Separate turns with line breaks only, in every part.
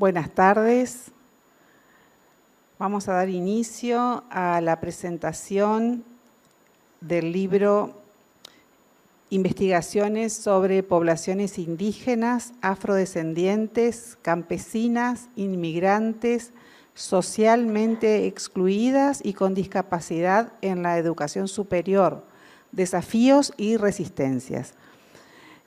Buenas tardes. Vamos a dar inicio a la presentación del libro Investigaciones sobre poblaciones indígenas, afrodescendientes, campesinas, inmigrantes, socialmente excluidas y con discapacidad en la educación superior, desafíos y resistencias.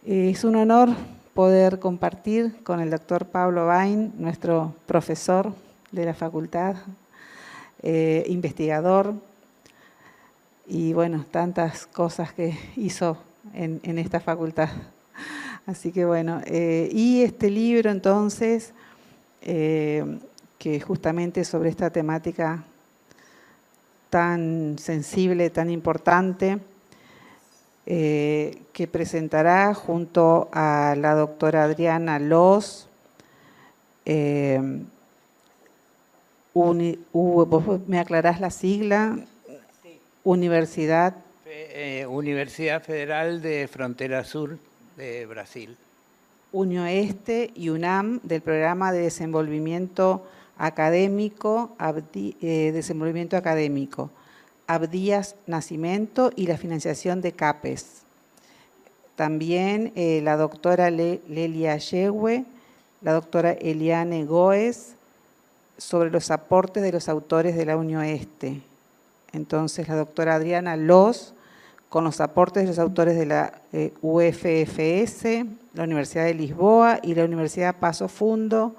Es un honor poder compartir con el doctor Pablo Bain, nuestro profesor de la facultad, investigador, y bueno, tantas cosas que hizo en esta facultad. Así que bueno, y este libro entonces, que justamente sobre esta temática tan sensible, tan importante, que presentará junto a la doctora Adriana Loos, ¿vos me aclarás la sigla?
Sí.
Universidad
Federal de Frontera Sur de Brasil.
UNIOESTE y UNAM del Programa de Desenvolvimiento Académico, Abdías Nascimento y la financiación de CAPES. También la doctora Lelia Yegue, la doctora Eliane Goes, sobre los aportes de los autores de la UNIOESTE. Entonces, la doctora Adriana Loos, con los aportes de los autores de la UFFS, la Universidad de Lisboa y la Universidad Paso Fundo,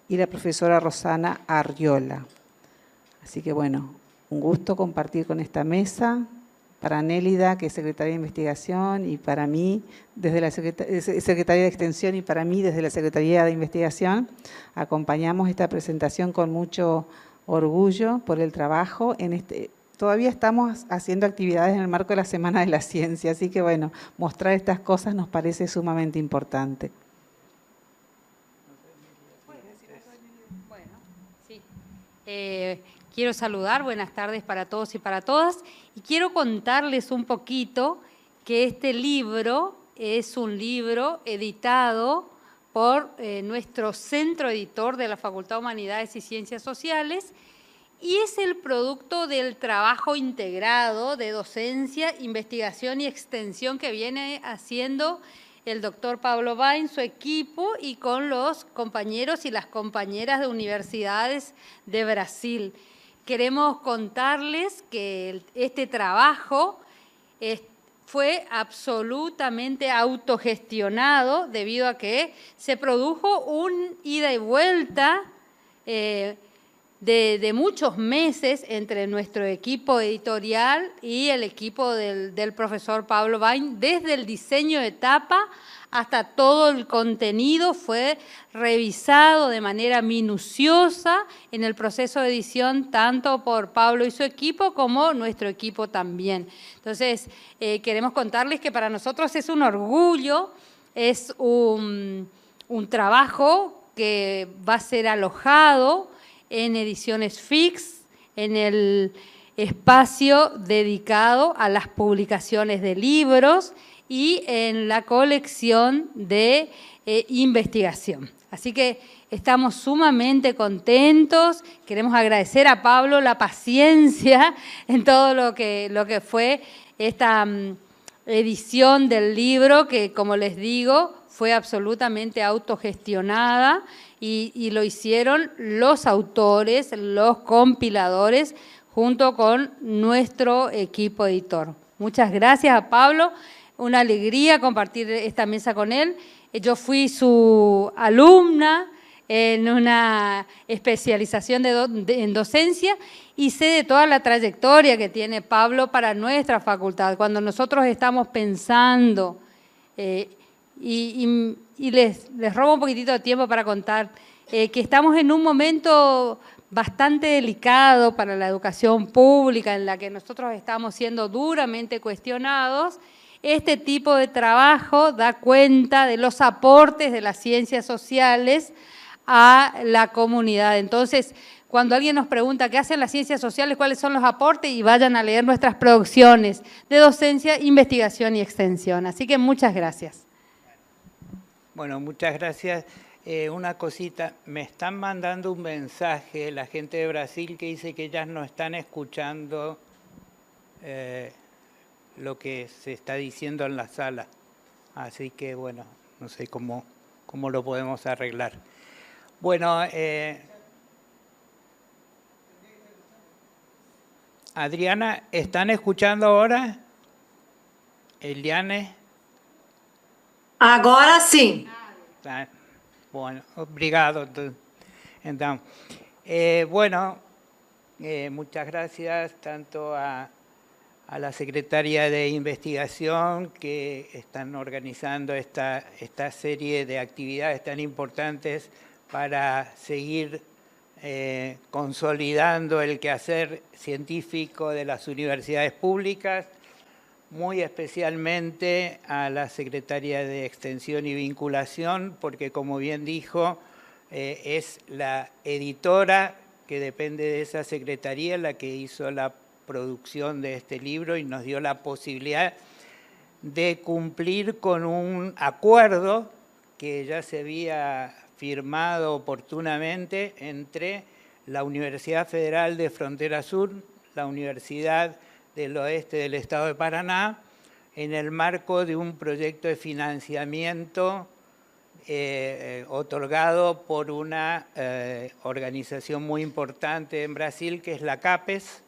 y la profesora Rosana Arriola. Así que bueno, un gusto compartir con esta mesa, para Nélida, que es secretaria de Investigación, y para mí, desde la Secretaría de Extensión, y para mí, desde la Secretaría de Investigación. Acompañamos esta presentación con mucho orgullo por el trabajo. Todavía estamos haciendo actividades en el marco de la Semana de la Ciencia, así que bueno, mostrar estas cosas nos parece sumamente importante.
Bueno, sí. Quiero saludar, buenas tardes para todos y para todas, y quiero contarles un poquito que este libro es un libro editado por nuestro centro editor de la Facultad de Humanidades y Ciencias Sociales, y es el producto del trabajo integrado de docencia, investigación y extensión que viene haciendo el doctor Pablo Bain, su equipo, y con los compañeros y las compañeras de universidades de Brasil. Queremos contarles que este trabajo fue absolutamente autogestionado debido a que se produjo un ida y vuelta de muchos meses entre nuestro equipo editorial y el equipo del profesor Pablo Bain. Desde el diseño de tapa hasta todo el contenido fue revisado de manera minuciosa en el proceso de edición, tanto por Pablo y su equipo como nuestro equipo también. Entonces, queremos contarles que para nosotros es un orgullo, es un trabajo que va a ser alojado en Ediciones Fix, en el espacio dedicado a las publicaciones de libros y en la colección de investigación. Así que estamos sumamente contentos, queremos agradecer a Pablo la paciencia en todo lo que fue esta edición del libro, que como les digo, fue absolutamente autogestionada, y lo hicieron los autores, los compiladores, junto con nuestro equipo editor. Muchas gracias a Pablo, una alegría compartir esta mesa con él. Yo fui su alumna en una especialización en docencia y sé de toda la trayectoria que tiene Pablo para nuestra facultad. Cuando nosotros estamos pensando, y les robo un poquitito de tiempo para contar, que estamos en un momento bastante delicado para la educación pública, en la que nosotros estamos siendo duramente cuestionados. Este tipo de trabajo da cuenta de los aportes de las ciencias sociales a la comunidad. Entonces, cuando alguien nos pregunta qué hacen las ciencias sociales, cuáles son los aportes, y vayan a leer nuestras producciones de docencia, investigación y extensión. Así que muchas gracias.
Bueno, muchas gracias. una cosita, me están mandando un mensaje la gente de Brasil que dice que ellas no están escuchando lo que se está diciendo en la sala. Así que, bueno, no sé cómo lo podemos arreglar. Bueno, Adriana, ¿están escuchando ahora? Eliane?
Agora sim.
Tá. Bueno, obrigado. Então, bueno, muchas gracias tanto a la Secretaría de Investigación que están organizando esta serie de actividades tan importantes para seguir consolidando el quehacer científico de las universidades públicas, muy especialmente a la Secretaría de Extensión y Vinculación, porque como bien dijo, es la editora que depende de esa secretaría la que hizo la producción de este libro y nos dio la posibilidad de cumplir con un acuerdo que ya se había firmado oportunamente entre la Universidad Federal de Frontera Sur, la Universidad del Oeste del Estado de Paraná, en el marco de un proyecto de financiamiento otorgado por una organización muy importante en Brasil, que es la CAPES,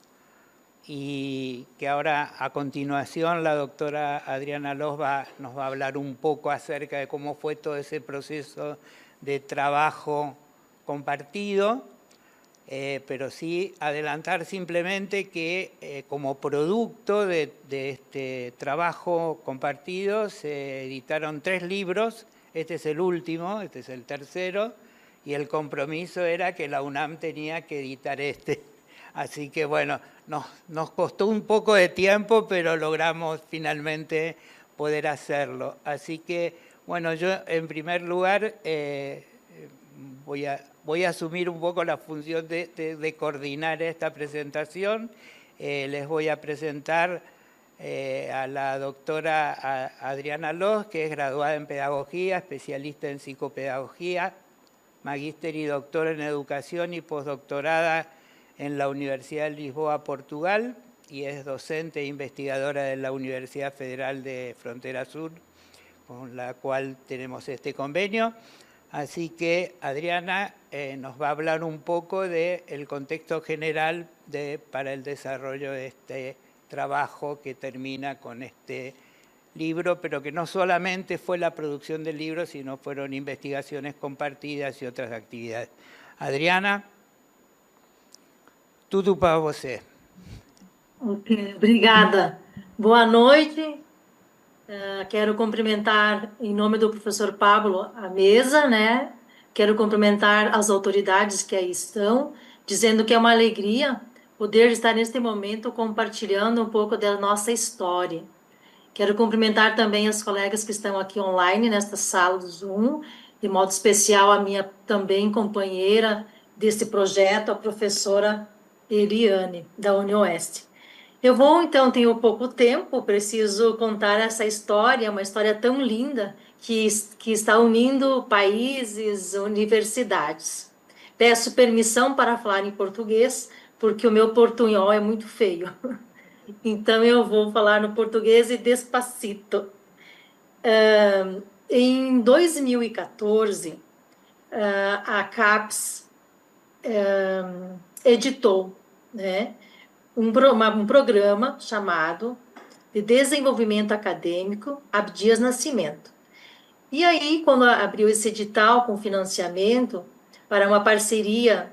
y que ahora a continuación la doctora Adriana Loz nos va a hablar un poco acerca de cómo fue todo ese proceso de trabajo compartido, pero sí adelantar simplemente que como producto de este trabajo compartido se editaron 3 libros, este es el último, este es el tercero, y el compromiso era que la UNAM tenía que editar este. Así que bueno, nos costó un poco de tiempo, pero logramos finalmente poder hacerlo. Así que, bueno, yo en primer lugar voy a asumir un poco la función de coordinar esta presentación. Les voy a presentar a la doctora Adriana Loz, que es graduada en Pedagogía, especialista en Psicopedagogía, magíster y doctora en Educación y postdoctorada en la Universidad de Lisboa, Portugal, y es docente e investigadora de la Universidad Federal de Frontera Sur, con la cual tenemos este convenio. Así que Adriana nos va a hablar un poco del contexto general para el desarrollo de este trabajo que termina con este libro, pero que no solamente fue la producción del libro, sino fueron investigaciones compartidas y otras actividades. Adriana, tudo para você.
Ok, obrigada. Boa noite. Quero cumprimentar, em nome do professor Pablo, a mesa, né? Quero cumprimentar as autoridades que aí estão, dizendo que é uma alegria poder estar neste momento compartilhando um pouco da nossa história. Quero cumprimentar também as colegas que estão aqui online, nesta sala do Zoom, de modo especial a minha também companheira desse projeto, a professora Eliane, da UniOeste. Eu vou, então, tenho pouco tempo, preciso contar essa história, uma história tão linda que está unindo países, universidades. Peço permissão para falar em português, porque o meu portunhol é muito feio. Então, eu vou falar no português e despacito. Em 2014, a CAPES editou, né, um programa chamado de Desenvolvimento Acadêmico Abdias Nascimento. E aí, quando abriu esse edital com financiamento para uma parceria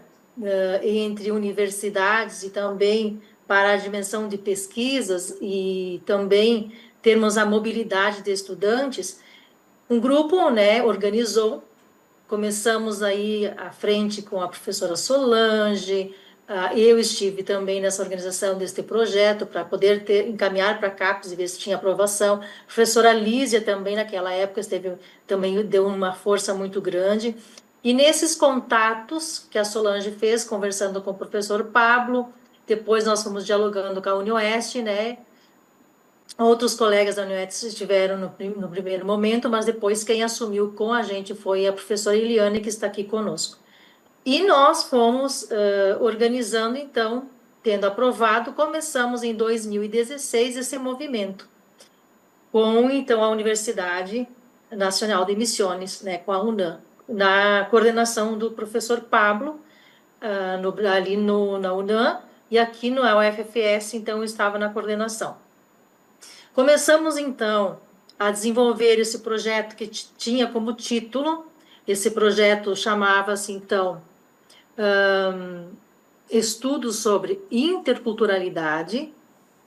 entre universidades e também para a dimensão de pesquisas e também termos a mobilidade de estudantes, um grupo, né, organizou. Começamos aí à frente com a professora Solange, eu estive também nessa organização deste projeto para poder encaminhar para a CAPES e ver se tinha aprovação. A professora Lísia também, naquela época, também deu uma força muito grande. E nesses contatos que a Solange fez, conversando com o professor Pablo, depois nós fomos dialogando com a UniOeste, né? Outros colegas da UniES estiveram no primeiro momento, mas depois quem assumiu com a gente foi a professora Eliane, que está aqui conosco. E nós fomos organizando, então, tendo aprovado, começamos em 2016 esse movimento, com, então, a Universidade Nacional de Missões, né, com a UNAM, na coordenação do professor Pablo, ali na UNAM, e aqui no UFFS, então, estava na coordenação. Começamos, então, a desenvolver esse projeto que tinha como título, esse projeto chamava-se, então, Estudos sobre Interculturalidade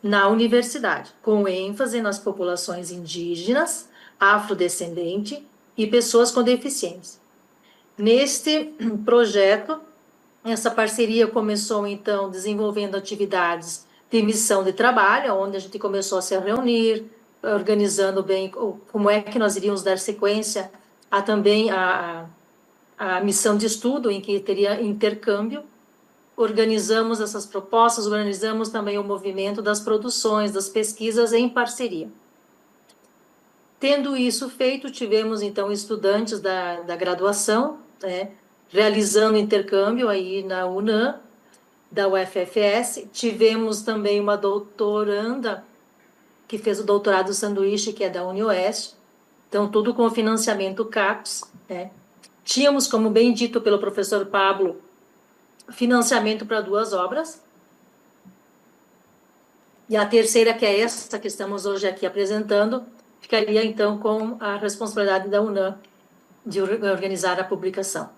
na Universidade, com ênfase nas populações indígenas, afrodescendente e pessoas com deficiência. Neste projeto, essa parceria começou, então, desenvolvendo atividades de missão de trabalho, onde a gente começou a se reunir, organizando bem como é que nós iríamos dar sequência a também a missão de estudo, em que teria intercâmbio. Organizamos essas propostas, organizamos também o movimento das produções, das pesquisas em parceria. Tendo isso feito, tivemos, então, estudantes da graduação, né, realizando intercâmbio aí na UNAM, da UFFS. Tivemos também uma doutoranda que fez o doutorado sanduíche, que é da UniOeste. Então, tudo com financiamento CAPES, né. Tínhamos, como bem dito pelo professor Pablo, financiamento para 2 obras. E a terceira, que é essa que estamos hoje aqui apresentando, ficaria, então, com a responsabilidade da UNAM de organizar a publicação.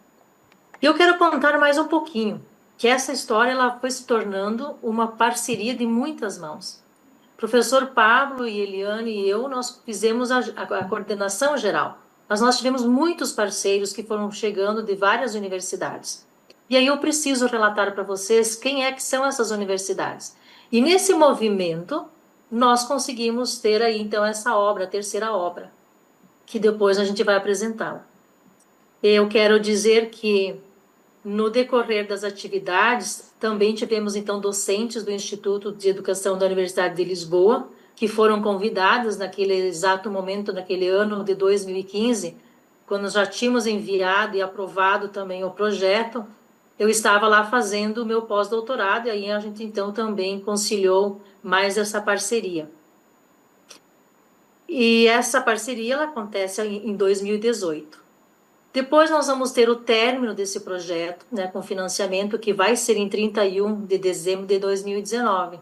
E eu quero contar mais um pouquinho, que essa história ela foi se tornando uma parceria de muitas mãos. O professor Pablo e Eliane e eu, nós fizemos a coordenação geral, mas nós tivemos muitos parceiros que foram chegando de várias universidades. E aí eu preciso relatar para vocês quem é que são essas universidades. E nesse movimento, nós conseguimos ter aí, então, essa obra, a terceira obra, que depois a gente vai apresentá-la. Eu quero dizer que, no decorrer das atividades, também tivemos, então, docentes do Instituto de Educação da Universidade de Lisboa, que foram convidados naquele exato momento, naquele ano de 2015, quando já tínhamos enviado e aprovado também o projeto. Eu estava lá fazendo o meu pós-doutorado, e aí a gente, então, também conciliou mais essa parceria. E essa parceria ela acontece em 2018. Depois nós vamos ter o término desse projeto, né, com financiamento, que vai ser em 31 de dezembro de 2019.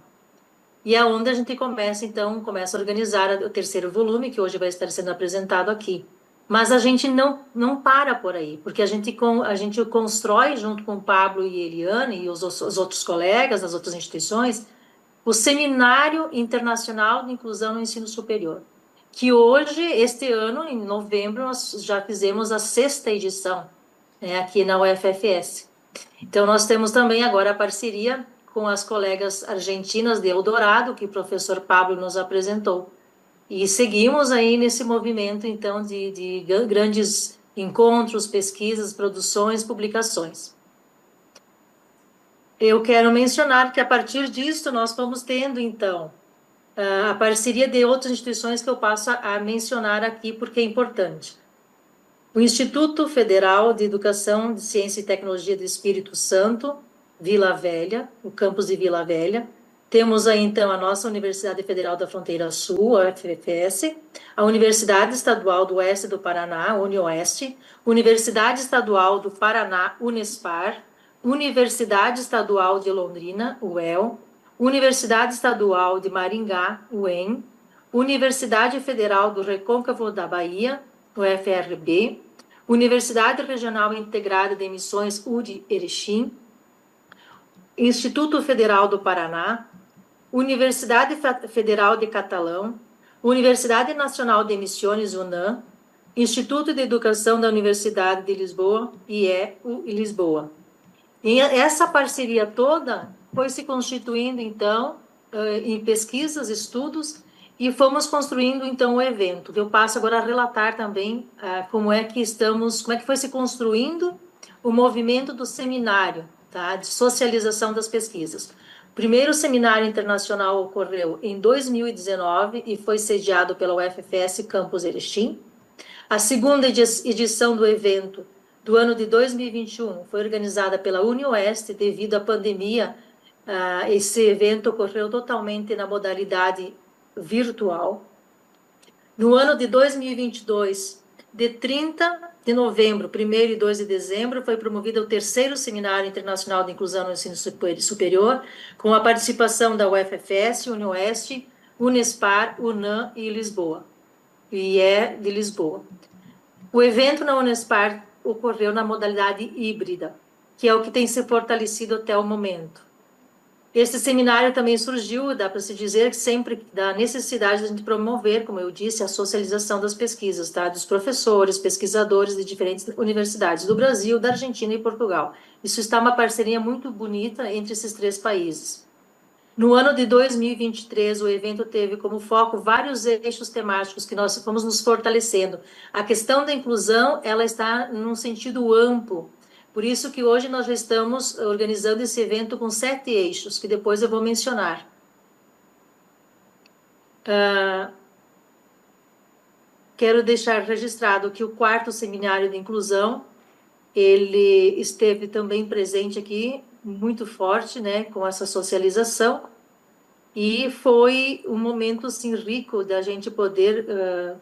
E é onde a gente começa, então, começa a organizar o terceiro volume, que hoje vai estar sendo apresentado aqui. Mas a gente não para por aí, porque a gente constrói, junto com o Pablo e Eliane e os outros colegas das outras instituições, o Seminário Internacional de Inclusão no Ensino Superior, que hoje, este ano, em novembro, nós já fizemos a 6ª edição, né, aqui na UFFS. Então, nós temos também agora a parceria com as colegas argentinas de Eldorado, que o professor Pablo nos apresentou. E seguimos aí nesse movimento, então, de grandes encontros, pesquisas, produções, publicações. Eu quero mencionar que, a partir disso, nós fomos tendo, então, a parceria de outras instituições que eu passo a mencionar aqui, porque é importante. O Instituto Federal de Educação, de Ciência e Tecnologia do Espírito Santo, Vila Velha, o campus de Vila Velha. Temos aí, então, a nossa Universidade Federal da Fronteira Sul, a UFFS, a Universidade Estadual do Oeste do Paraná, UniOeste, Universidade Estadual do Paraná, Unespar, Universidade Estadual de Londrina, UEL, Universidade Estadual de Maringá, UEM, Universidade Federal do Recôncavo da Bahia, UFRB, Universidade Regional Integrada de Missões, URI Erechim, Instituto Federal do Paraná, Universidade Federal de Catalão, Universidade Nacional de Missões, UNAM, Instituto de Educação da Universidade de Lisboa, IEU Lisboa. E essa parceria toda foi se constituindo, então, em pesquisas, estudos, e fomos construindo, então, o evento. Eu passo agora a relatar também como é que foi se construindo o movimento do seminário, tá, de socialização das pesquisas. O primeiro seminário internacional ocorreu em 2019 e foi sediado pela UFFS Campus Erechim. A segunda edição do evento do ano de 2021 foi organizada pela UniOeste devido à pandemia. Esse evento ocorreu totalmente na modalidade virtual. No ano de 2022, de 30 de novembro, 1º e 2 de dezembro, foi promovido o terceiro Seminário Internacional de Inclusão no Ensino Superior, com a participação da UFFS, UniOeste, Unespar, UNAM e Lisboa. E é de Lisboa. O evento na Unespar ocorreu na modalidade híbrida, que é o que tem se fortalecido até o momento. Este seminário também surgiu, dá para se dizer, que sempre da necessidade de a gente promover, como eu disse, a socialização das pesquisas, tá? Dos professores, pesquisadores de diferentes universidades do Brasil, da Argentina e Portugal. Isso está uma parceria muito bonita entre esses três países. No ano de 2023, o evento teve como foco vários eixos temáticos que nós fomos nos fortalecendo. A questão da inclusão, ela está num sentido amplo. Por isso que hoje nós já estamos organizando esse evento com 7 eixos, que depois eu vou mencionar. Quero deixar registrado que o 4º Seminário de Inclusão, ele esteve também presente aqui, muito forte, né, com essa socialização, e foi um momento, assim, rico da gente poder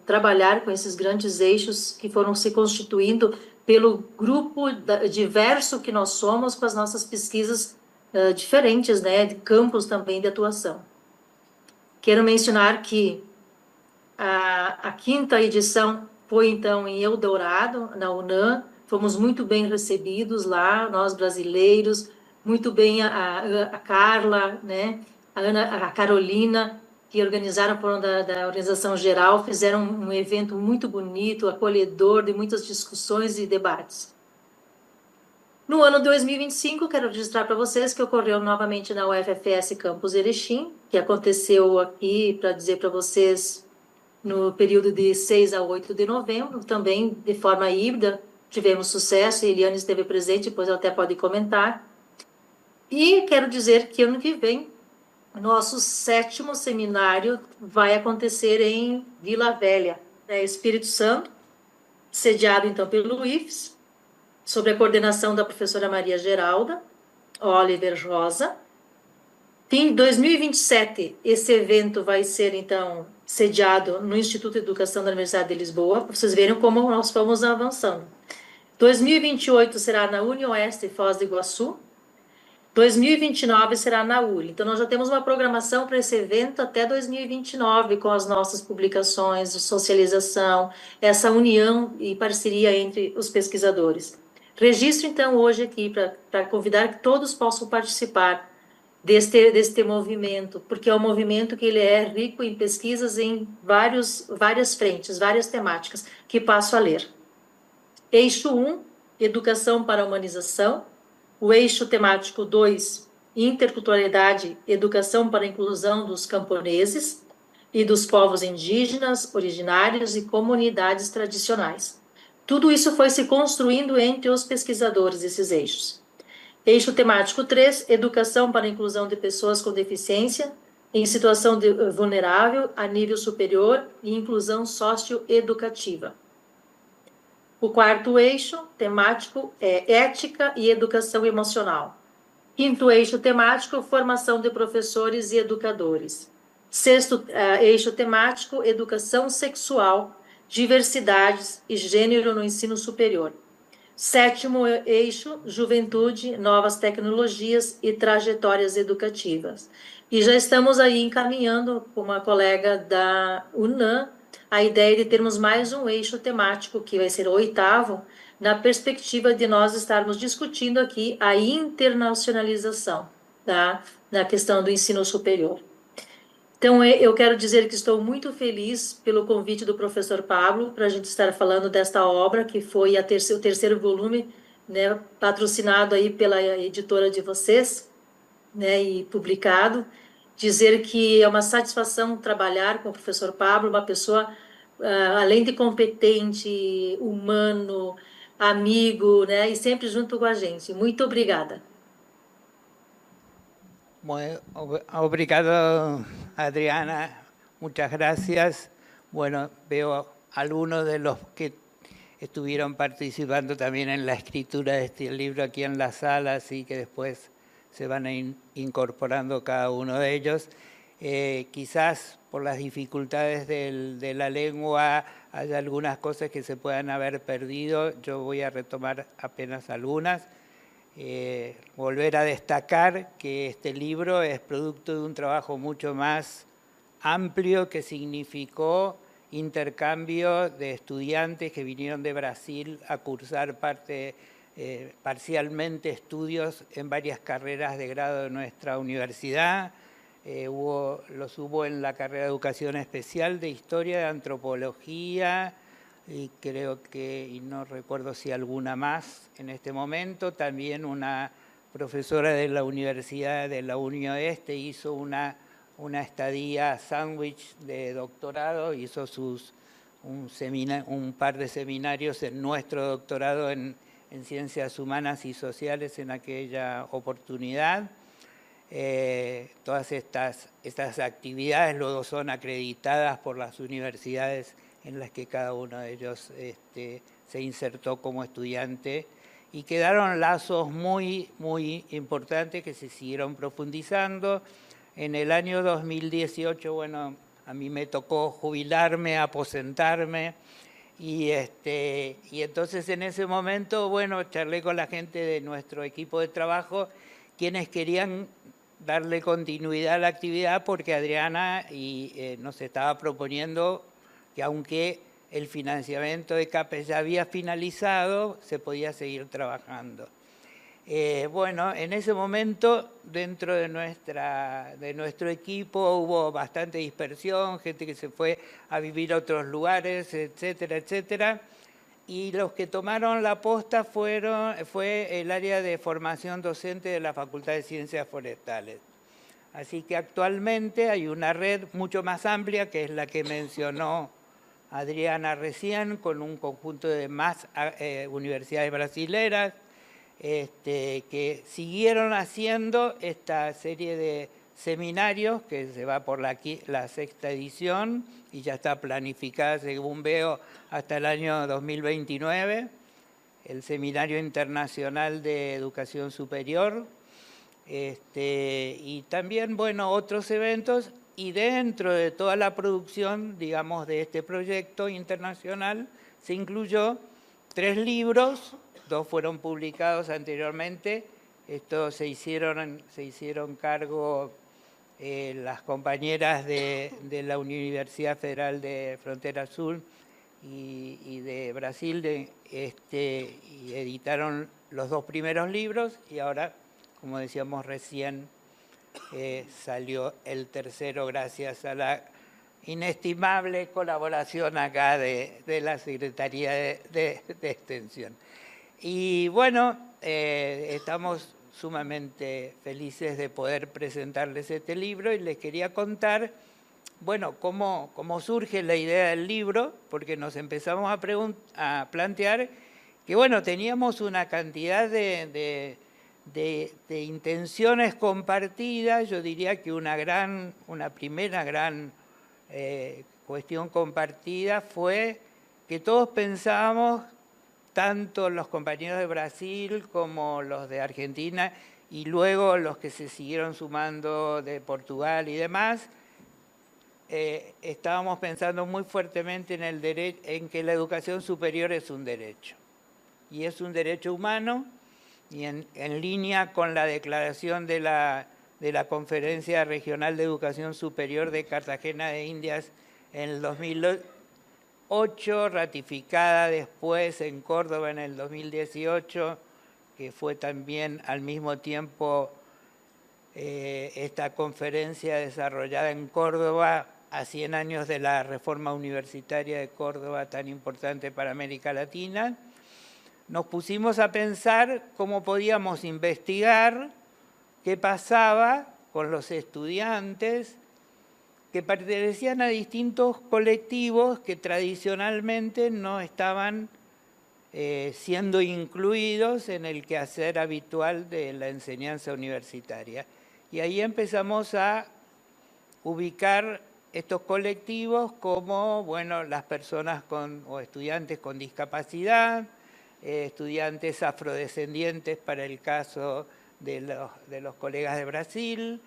trabalhar com esses grandes eixos que foram se constituindo pelo grupo diverso que nós somos, com as nossas pesquisas diferentes, né, de campos também de atuação. Quero mencionar que a 5ª edição foi, então, em Eldorado, na UNAM. Fomos muito bem recebidos lá, nós brasileiros, muito bem a Carla, né, a Carolina, que organizaram, foram da organização geral, fizeram um evento muito bonito, acolhedor, de muitas discussões e debates. No ano 2025, quero registrar para vocês que ocorreu novamente na UFFS Campus Erechim, que aconteceu aqui, para dizer para vocês, no período de 6 a 8 de novembro, também de forma híbrida, tivemos sucesso, e Eliane esteve presente, depois ela até pode comentar. E quero dizer que ano que vem, nosso 7º seminário vai acontecer em Vila Velha, Espírito Santo, sediado então pelo IFES, sob a coordenação da professora Maria Geralda Oliver Rosa. Em 2027, esse evento vai ser então sediado no Instituto de Educação da Universidade de Lisboa, para vocês verem como nós fomos avançando. 2028 será na UniOeste Foz do Iguaçu. 2029 será na URI. Então, nós já temos uma programação para esse evento até 2029, com as nossas publicações, socialização, essa união e parceria entre os pesquisadores. Registro, então, hoje aqui, para convidar que todos possam participar deste movimento, porque é um movimento que ele é rico em pesquisas em várias frentes, várias temáticas, que passo a ler. Eixo 1, Educação para a Humanização. O eixo temático 2, Interculturalidade, Educação para a Inclusão dos Camponeses e dos Povos Indígenas, Originários e Comunidades Tradicionais. Tudo isso foi se construindo entre os pesquisadores desses eixos. Eixo temático 3, Educação para a Inclusão de Pessoas com Deficiência em Situação Vulnerável a Nível Superior e Inclusão Socioeducativa. O 4º eixo temático é Ética e Educação Emocional. 5º eixo temático, Formação de Professores e Educadores. 6º eixo temático, Educação Sexual, Diversidades e Gênero no Ensino Superior. 7º eixo, Juventude, Novas Tecnologias e Trajetórias Educativas. E já estamos aí encaminhando com uma colega da UNAM, a ideia de termos mais um eixo temático, que vai ser o 8º, na perspectiva de nós estarmos discutindo aqui a internacionalização, tá? Na questão do ensino superior. Então, eu quero dizer que estou muito feliz pelo convite do professor Pablo para a gente estar falando desta obra, que foi o terceiro volume, né, patrocinado aí pela editora de vocês, né, e publicado. Dizer que é uma satisfação trabalhar com o professor Pablo, uma pessoa, além de competente, humano, amigo, né, e sempre junto com a gente. Muito obrigada.
Obrigado, Adriana. Muchas gracias. Bueno, veo algunos de los que estuvieron participando también en la escritura de este libro aquí en la sala, así que después se van a ir incorporando cada uno de ellos. Quizás por las dificultades de la lengua hay algunas cosas que se puedan haber perdido. Yo voy a retomar apenas algunas. Volver a destacar que este libro es producto de un trabajo mucho más amplio que significó intercambio de estudiantes que vinieron de Brasil a cursar parcialmente estudios en varias carreras de grado de nuestra universidad. Los hubo en la carrera de Educación Especial de Historia, de Antropología, y creo que, y no recuerdo si alguna más en este momento, también una profesora de la Universidad de la UniOeste hizo una estadía sándwich de doctorado, hizo un par de seminarios en nuestro doctorado en Ciencias Humanas y Sociales en aquella oportunidad. Todas estas actividades luego son acreditadas por las universidades en las que cada uno de ellos se insertó como estudiante, y quedaron lazos muy, muy importantes que se siguieron profundizando. En el año 2018, bueno, a mí me tocó jubilarme, aposentarme, y entonces en ese momento, bueno, charlé con la gente de nuestro equipo de trabajo, quienes querían darle continuidad a la actividad, porque Adriana nos estaba proponiendo que aunque el financiamiento de CAPES ya había finalizado, se podía seguir trabajando. Bueno, en ese momento, dentro de nuestro equipo, hubo bastante dispersión, gente que se fue a vivir a otros lugares, etcétera, etcétera. Y los que tomaron la posta fue el área de formación docente de la Facultad de Ciencias Forestales. Así que actualmente hay una red mucho más amplia, que es la que mencionó Adriana recién, con un conjunto de más universidades brasileras, que siguieron haciendo esta serie de seminarios, que se va por la 6ª edición y ya está planificada, según veo, hasta el año 2029, el Seminario Internacional de Educación Superior, y también, bueno, otros eventos. Y dentro de toda la producción, digamos, de este proyecto internacional, se incluyó 3 libros, 2 fueron publicados anteriormente. Estos se hicieron cargo las compañeras de la Universidad Federal de Frontera Sur y de Brasil, y editaron los 2 primeros libros, y ahora, como decíamos recién, salió el tercero gracias a la inestimable colaboración acá de la Secretaría de Extensión. Y bueno, estamos sumamente felices de poder presentarles este libro, y les quería contar, bueno, cómo surge la idea del libro, porque nos empezamos a plantear que, bueno, teníamos una cantidad de intenciones compartidas. Yo diría que una primera gran cuestión compartida fue que todos pensábamos, tanto los compañeros de Brasil como los de Argentina, y luego los que se siguieron sumando de Portugal y demás, estábamos pensando muy fuertemente en que la educación superior es un derecho, y es un derecho humano, y en línea con la declaración de la Conferencia Regional de Educación Superior de Cartagena de Indias en el 2008, ratificada después en Córdoba en el 2018, que fue también al mismo tiempo esta conferencia desarrollada en Córdoba a 100 años de la reforma universitaria de Córdoba, tan importante para América Latina. Nos pusimos a pensar cómo podíamos investigar qué pasaba con los estudiantes que pertenecían a distintos colectivos que tradicionalmente no estaban siendo incluidos en el quehacer habitual de la enseñanza universitaria. Y ahí empezamos a ubicar estos colectivos como, bueno, las personas o estudiantes con discapacidad, estudiantes afrodescendientes para el caso de los colegas de Brasil,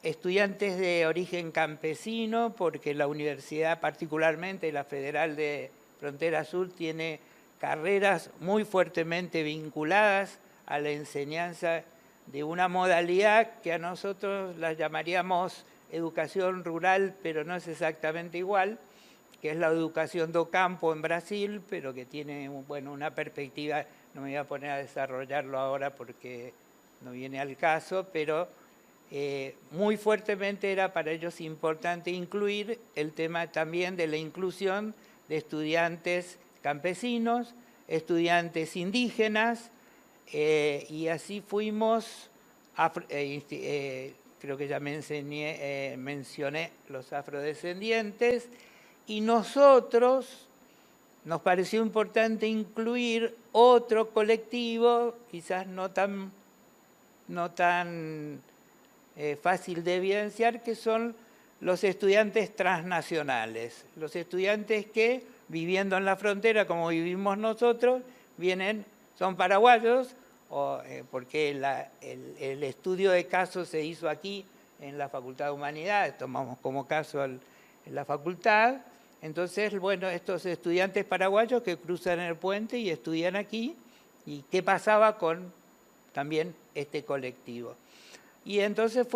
estudiantes de origen campesino, porque la universidad, particularmente la Federal de Frontera Sur, tiene carreras muy fuertemente vinculadas a la enseñanza de una modalidad que a nosotros la llamaríamos educación rural, pero no es exactamente igual, que es la educación do campo en Brasil, pero que tiene, bueno, una perspectiva, no me voy a poner a desarrollarlo ahora porque no viene al caso, pero muy fuertemente era para ellos importante incluir el tema también de la inclusión de estudiantes campesinos, estudiantes indígenas, y así fuimos, creo que ya mencioné los afrodescendientes, y nosotros nos pareció importante incluir otro colectivo, quizás no tan fácil de evidenciar, que son los estudiantes transnacionales, los estudiantes que, viviendo en la frontera como vivimos nosotros, son paraguayos, porque el estudio de casos se hizo aquí en la Facultad de Humanidades, tomamos como caso en la facultad. Entonces, bueno, estos estudiantes paraguayos que cruzan el puente y estudian aquí, y qué pasaba con también este colectivo. Y entonces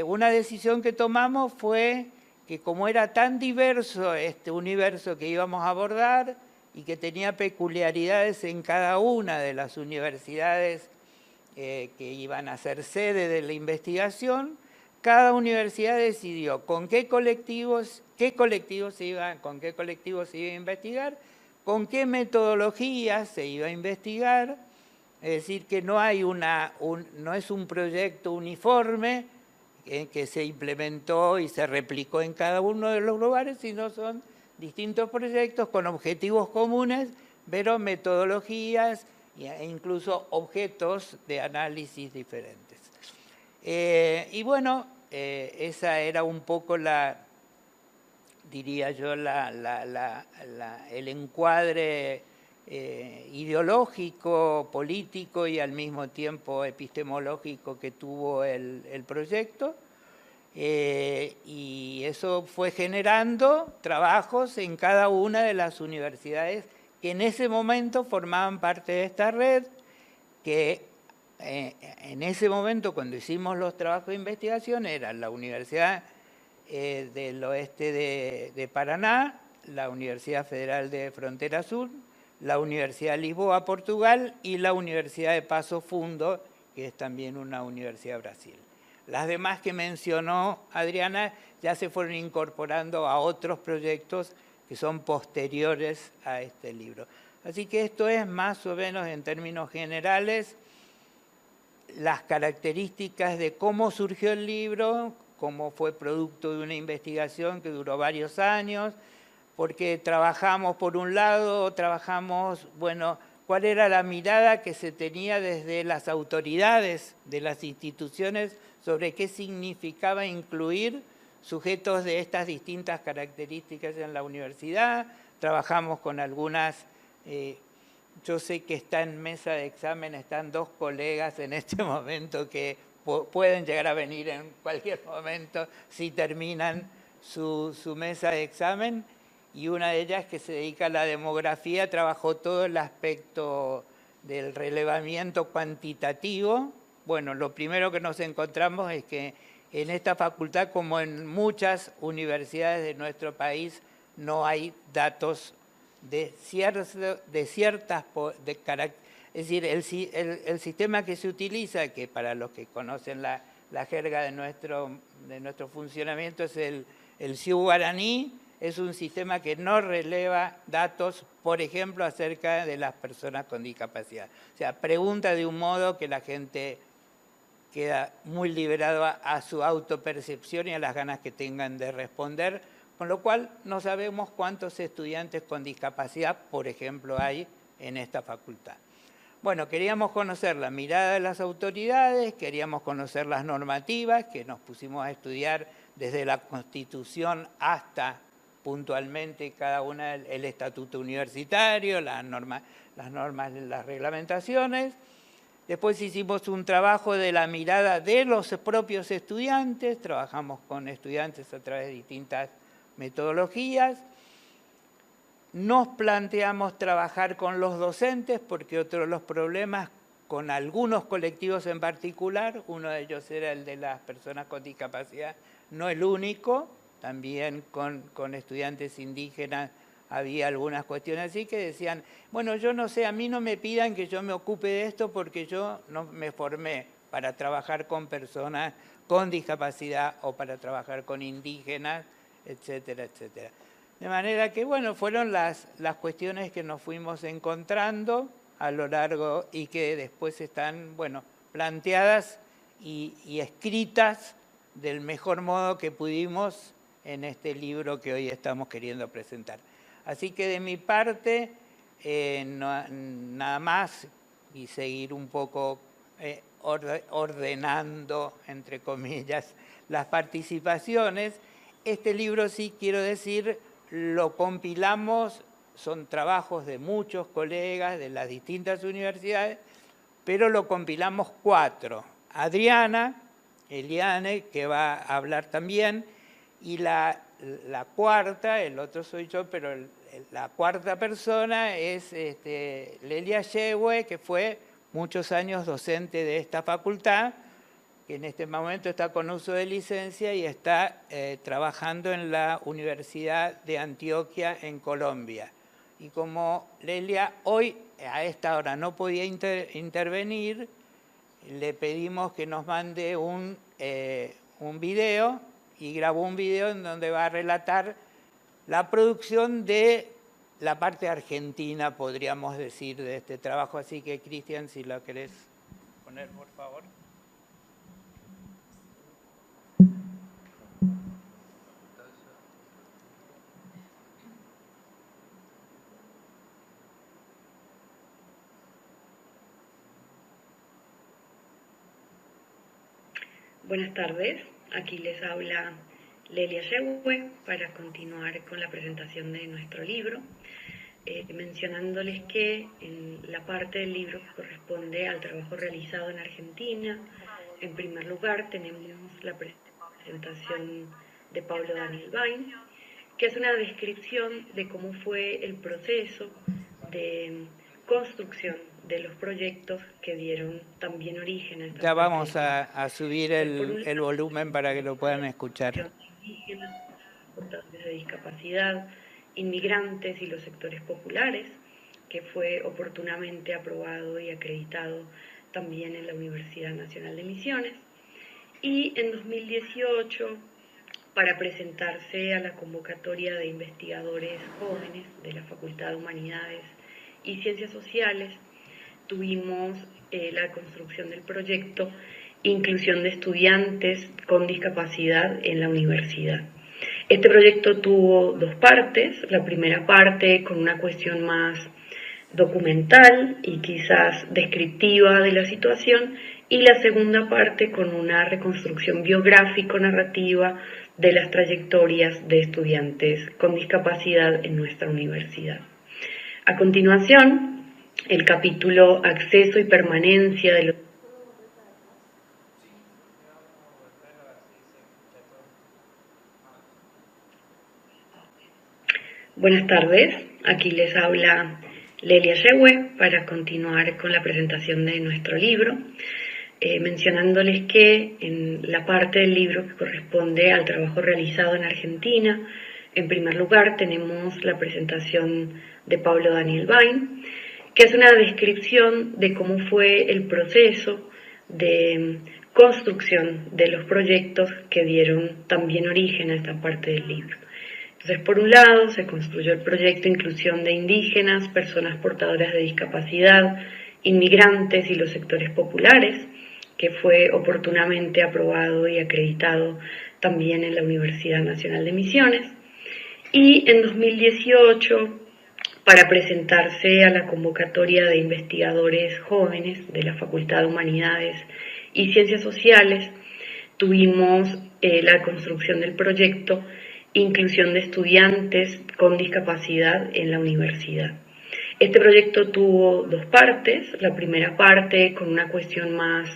una decisión que tomamos fue que como era tan diverso este universo que íbamos a abordar y que tenía peculiaridades en cada una de las universidades que iban a ser sede de la investigación, cada universidad decidió con qué colectivos se iba a investigar, con qué metodologías se iba a investigar. Es decir, que no es un proyecto uniforme que se implementó y se replicó en cada uno de los lugares, sino son distintos proyectos con objetivos comunes, pero metodologías e incluso objetos de análisis diferentes. Y bueno, esa era un poco diría yo, el encuadre ideológico, político y al mismo tiempo epistemológico que tuvo el proyecto, y eso fue generando trabajos en cada una de las universidades que en ese momento formaban parte de esta red, que en ese momento cuando hicimos los trabajos de investigación eran la Universidad del Oeste de Paraná, la Universidad Federal de Frontera Sur, la Universidad de Lisboa, Portugal, y la Universidad de Paso Fundo, que es también una universidad de Brasil. Las demás que mencionó Adriana ya se fueron incorporando a otros proyectos que son posteriores a este libro. Así que esto es más o menos en términos generales las características de cómo surgió el libro, cómo fue producto de una investigación que duró varios años, porque trabajamos, por un lado, bueno, cuál era la mirada que se tenía desde las autoridades de las instituciones sobre qué significaba incluir sujetos de estas distintas características en la universidad. Trabajamos con algunas, yo sé que está en mesa de examen, están 2 colegas en este momento que pueden llegar a venir en cualquier momento si terminan su mesa de examen, y una de ellas, que se dedica a la demografía, trabajó todo el aspecto del relevamiento cuantitativo. Bueno, lo primero que nos encontramos es que en esta facultad, como en muchas universidades de nuestro país, no hay datos de ciertas características. Es decir, el sistema que se utiliza, que para los que conocen la jerga de nuestro funcionamiento es el Ciu Guaraní, es un sistema que no releva datos, por ejemplo, acerca de las personas con discapacidad. O sea, pregunta de un modo que la gente queda muy liberado a su autopercepción y a las ganas que tengan de responder, con lo cual no sabemos cuántos estudiantes con discapacidad, por ejemplo, hay en esta facultad. Bueno, queríamos conocer la mirada de las autoridades, queríamos conocer las normativas, que nos pusimos a estudiar desde la Constitución hasta puntualmente cada una, el estatuto universitario, las normas, las reglamentaciones. Después hicimos un trabajo de la mirada de los propios estudiantes, trabajamos con estudiantes a través de distintas metodologías. Nos planteamos trabajar con los docentes porque otro de los problemas con algunos colectivos en particular, uno de ellos era el de las personas con discapacidad, no el único, también con estudiantes indígenas había algunas cuestiones así que decían, bueno, yo no sé, a mí no me pidan que yo me ocupe de esto porque yo no me formé para trabajar con personas con discapacidad o para trabajar con indígenas, etcétera, etcétera. De manera que, bueno, fueron las cuestiones que nos fuimos encontrando a lo largo y que después están, bueno, planteadas y escritas del mejor modo que pudimos en este libro que hoy estamos queriendo presentar. Así que de mi parte, nada más y seguir un poco ordenando, entre comillas, las participaciones. Este libro, sí quiero decir, lo compilamos, son trabajos de muchos colegas de las distintas universidades, pero lo compilamos 4. Adriana, Eliane, que va a hablar también, y la cuarta, el otro soy yo, pero la cuarta persona es Lelia Yegue, que fue muchos años docente de esta facultad, que en este momento está con uso de licencia y está trabajando en la Universidad de Antioquia en Colombia. Y como Lelia hoy a esta hora no podía intervenir, le pedimos que nos mande un video, y grabó un video en donde va a relatar la producción de la parte argentina, podríamos decir, de este trabajo. Así que, Cristian, si lo querés poner, por favor.
Buenas tardes, aquí les habla Lelia Yegue para continuar con la presentación de nuestro libro, mencionándoles que en la parte del libro que corresponde al trabajo realizado en Argentina, en primer lugar tenemos la presentación de Pablo Daniel Bain, que es una descripción de cómo fue el proceso de construcción de los proyectos que dieron también origen a esta.
Ya vamos a subir el volumen para que lo puedan escuchar.
Indígenas, portadores de discapacidad, inmigrantes y los sectores populares, que fue oportunamente aprobado y acreditado también en la Universidad Nacional de Misiones. Y en 2018, para presentarse a la convocatoria de investigadores jóvenes de la Facultad de Humanidades y Ciencias Sociales, tuvimos la construcción del proyecto Inclusión de Estudiantes con Discapacidad en la Universidad. Este proyecto tuvo 2 partes, la primera parte con una cuestión más documental y quizás descriptiva de la situación, y la segunda parte con una reconstrucción biográfico-narrativa de las trayectorias de estudiantes con discapacidad en nuestra universidad. A continuación, el capítulo Acceso y Permanencia de los... Buenas tardes, aquí les habla Lelia Yegue para continuar con la presentación de nuestro libro, mencionándoles que en la parte del libro que corresponde al trabajo realizado en Argentina, en primer lugar tenemos la presentación de Pablo Daniel Bain, que es una descripción de cómo fue el proceso de construcción de los proyectos que dieron también origen a esta parte del libro. Entonces, por un lado, se construyó el proyecto Inclusión de Indígenas, Personas Portadoras de Discapacidad, Inmigrantes y los Sectores Populares, que fue oportunamente aprobado y acreditado también en la Universidad Nacional de Misiones. Y en 2018, para presentarse a la convocatoria de investigadores jóvenes de la Facultad de Humanidades y Ciencias Sociales, tuvimos la construcción del proyecto Inclusión de Estudiantes con Discapacidad en la Universidad. Este proyecto tuvo dos partes. La primera parte con una cuestión más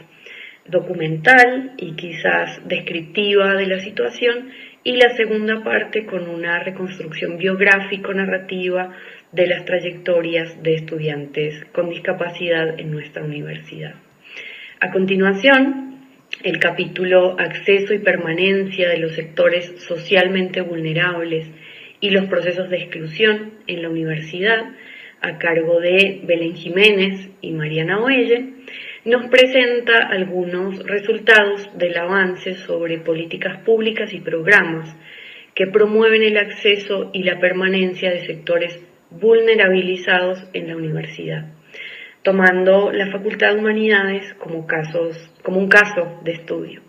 documental y quizás descriptiva de la situación, y la segunda parte con una reconstrucción biográfico-narrativa de las trayectorias de estudiantes con discapacidad en nuestra universidad. A continuación, el capítulo Acceso y permanencia de los sectores socialmente vulnerables y los procesos de exclusión en la universidad, a cargo de Belén Jiménez y Mariana Oelle, nos presenta algunos resultados del avance sobre políticas públicas y programas que promueven el acceso y la permanencia de sectores vulnerabilizados en la universidad, tomando la Facultad de Humanidades como un caso de estudio.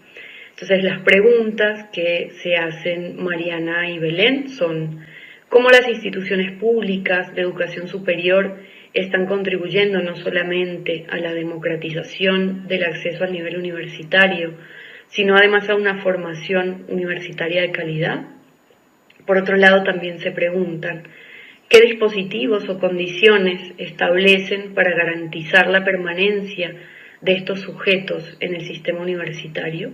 Entonces, las preguntas que se hacen Mariana y Belén son: ¿cómo las instituciones públicas de educación superior están contribuyendo no solamente a la democratización del acceso al nivel universitario, sino además a una formación universitaria de calidad? Por otro lado, también se preguntan: ¿qué dispositivos o condiciones establecen para garantizar la permanencia de estos sujetos en el sistema universitario?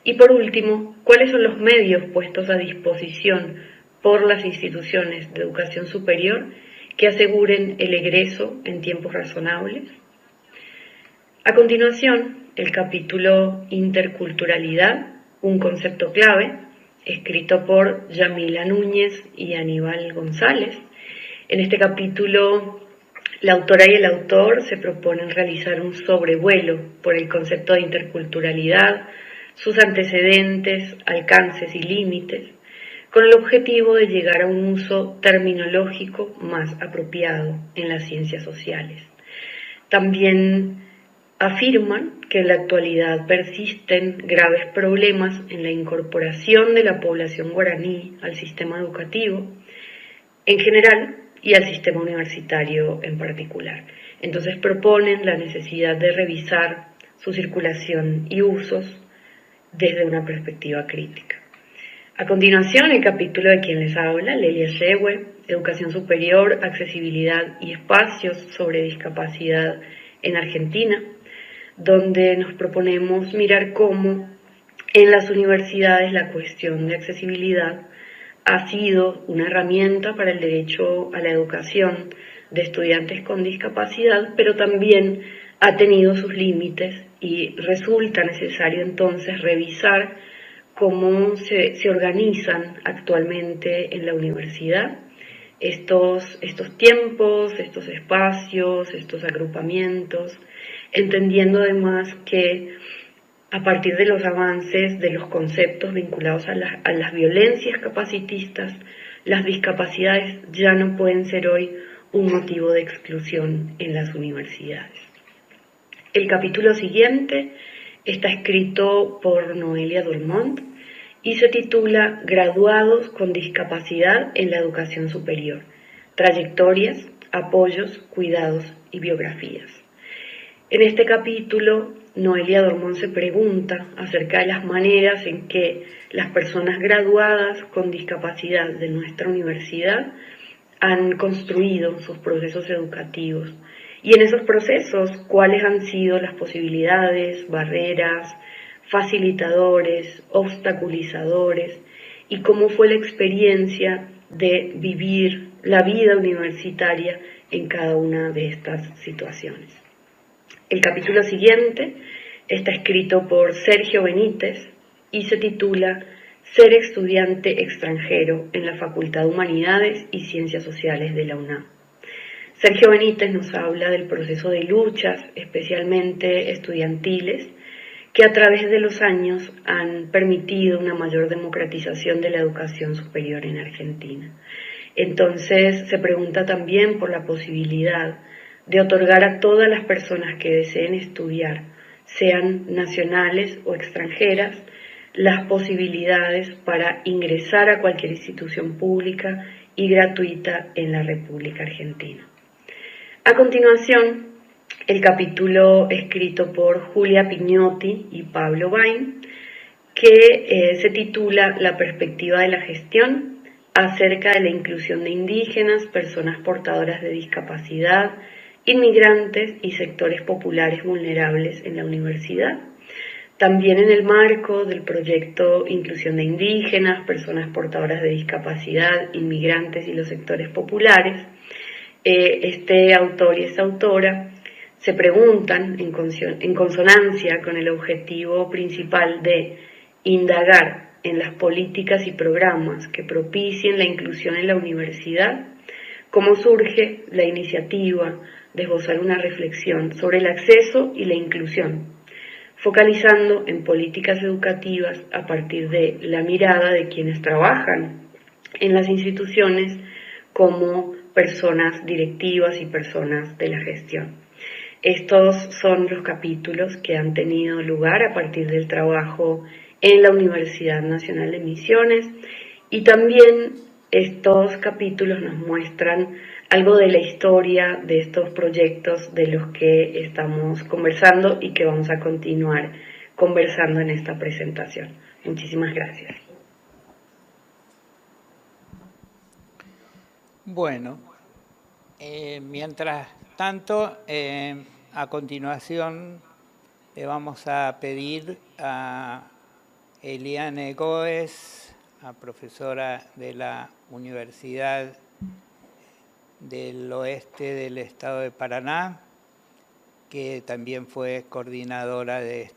Y por último, ¿cuáles son los medios puestos a disposición por las instituciones de educación superior que aseguren el egreso en tiempos razonables? A continuación, el capítulo Interculturalidad, un concepto clave, escrito por Yamila Núñez y Aníbal González. En este capítulo, la autora y el autor se proponen realizar un sobrevuelo por el concepto de interculturalidad, sus antecedentes, alcances y límites, con el objetivo de llegar a un uso terminológico más apropiado en las ciencias sociales. También afirman que en la actualidad persisten graves problemas en la incorporación de la población guaraní al sistema educativo en general y al sistema universitario en particular. Entonces proponen la necesidad de revisar su circulación y usos desde una perspectiva crítica. A continuación, el capítulo de quien les habla, Lelia Yegue, Educación Superior, Accesibilidad y Espacios sobre Discapacidad en Argentina, donde nos proponemos mirar cómo en las universidades la cuestión de accesibilidad ha sido una herramienta para el derecho a la educación de estudiantes con discapacidad, pero también ha tenido sus límites y resulta necesario entonces revisar cómo se organizan actualmente en la universidad estos tiempos, estos espacios, estos agrupamientos, entendiendo además que a partir de los avances de los conceptos vinculados a las violencias capacitistas, las discapacidades ya no pueden ser hoy un motivo de exclusión en las universidades. El capítulo siguiente está escrito por Noelia Dormont y se titula Graduados con discapacidad en la educación superior, trayectorias, apoyos, cuidados y biografías. En este capítulo, Noelia Dormont se pregunta acerca de las maneras en que las personas graduadas con discapacidad de nuestra universidad han construido sus procesos educativos. Y en esos procesos, ¿cuáles han sido las posibilidades, barreras, facilitadores, obstaculizadores? Y cómo fue la experiencia de vivir la vida universitaria en cada una de estas situaciones. El capítulo siguiente está escrito por Sergio Benítez y se titula Ser estudiante extranjero en la Facultad de Humanidades y Ciencias Sociales de la UNAM. Sergio Benítez nos habla del proceso de luchas, especialmente estudiantiles, que a través de los años han permitido una mayor democratización de la educación superior en Argentina. Entonces se pregunta también por la posibilidad de otorgar a todas las personas que deseen estudiar, sean nacionales o extranjeras, las posibilidades para ingresar a cualquier institución pública y gratuita en la República Argentina. A continuación, el capítulo escrito por Julia Pignotti y Pablo Bain, que se titula La perspectiva de la gestión, acerca de la inclusión de indígenas, personas portadoras de discapacidad, inmigrantes y sectores populares vulnerables en la universidad. También en el marco del proyecto Inclusión de Indígenas, Personas Portadoras de Discapacidad, Inmigrantes y los Sectores Populares, este autor y esta autora se preguntan, en consonancia con el objetivo principal de indagar en las políticas y programas que propicien la inclusión en la universidad, cómo surge la iniciativa de esbozar una reflexión sobre el acceso y la inclusión, focalizando en políticas educativas a partir de la mirada de quienes trabajan en las instituciones como personas directivas y personas de la gestión. Estos son los capítulos que han tenido lugar a partir del trabajo en la Universidad Nacional de Misiones, y también estos capítulos nos muestran algo de la historia de estos proyectos de los que estamos conversando y que vamos a continuar conversando en esta presentación. Muchísimas gracias.
Bueno, mientras tanto, a continuación le vamos a pedir a Eliane Goes, a profesora de la Universidad del Oeste del Estado de Paraná, que también fue coordinadora de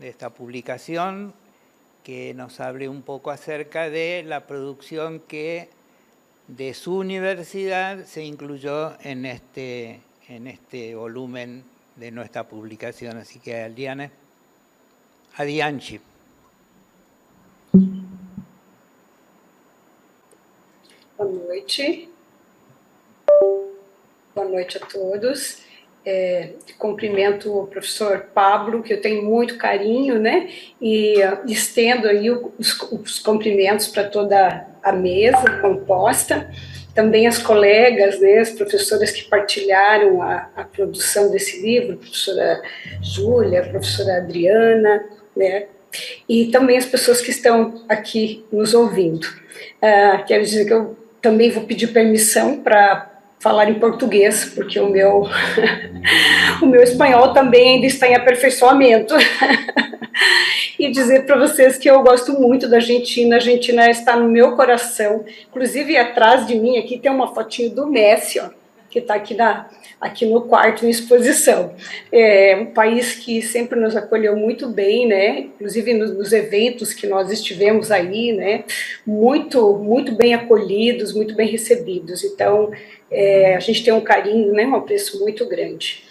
esta publicación, que nos hable un poco acerca de la producción que de su universidad se incluyó en este volumen de nuestra publicación. Así que, Eliane, adiante.
Boa noite. Boa noite a todos. Cumprimento o professor Pablo, que eu tenho muito carinho, né? E estendo aí os cumprimentos para toda a mesa composta. Também as colegas, né, as professoras que partilharam a produção desse livro, a professora Júlia, a professora Adriana, né? E também as pessoas que estão aqui nos ouvindo. Quero dizer que eu também vou pedir permissão para falar em português, porque o meu espanhol também ainda está em aperfeiçoamento. E dizer para vocês que eu gosto muito da Argentina. A Argentina está no meu coração. Inclusive, atrás de mim aqui tem uma fotinho do Messi, ó, que está aqui no quarto em exposição. É um país que sempre nos acolheu muito bem, né? Inclusive nos eventos que nós estivemos aí, né? Muito bem acolhidos, muito bem recebidos. Então, a gente tem um carinho, né? Um apreço muito grande.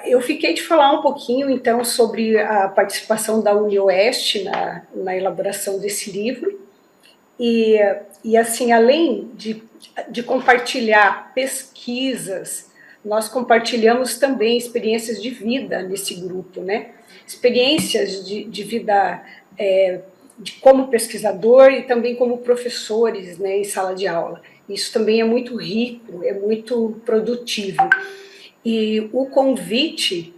Eu fiquei de falar um pouquinho, então, sobre a participação da UniOeste na elaboração desse livro. E assim, além de compartilhar pesquisas, nós compartilhamos também experiências de vida nesse grupo, né? Experiências de vida como pesquisador e também como professores, né, em sala de aula. Isso também é muito rico, é muito produtivo. E o convite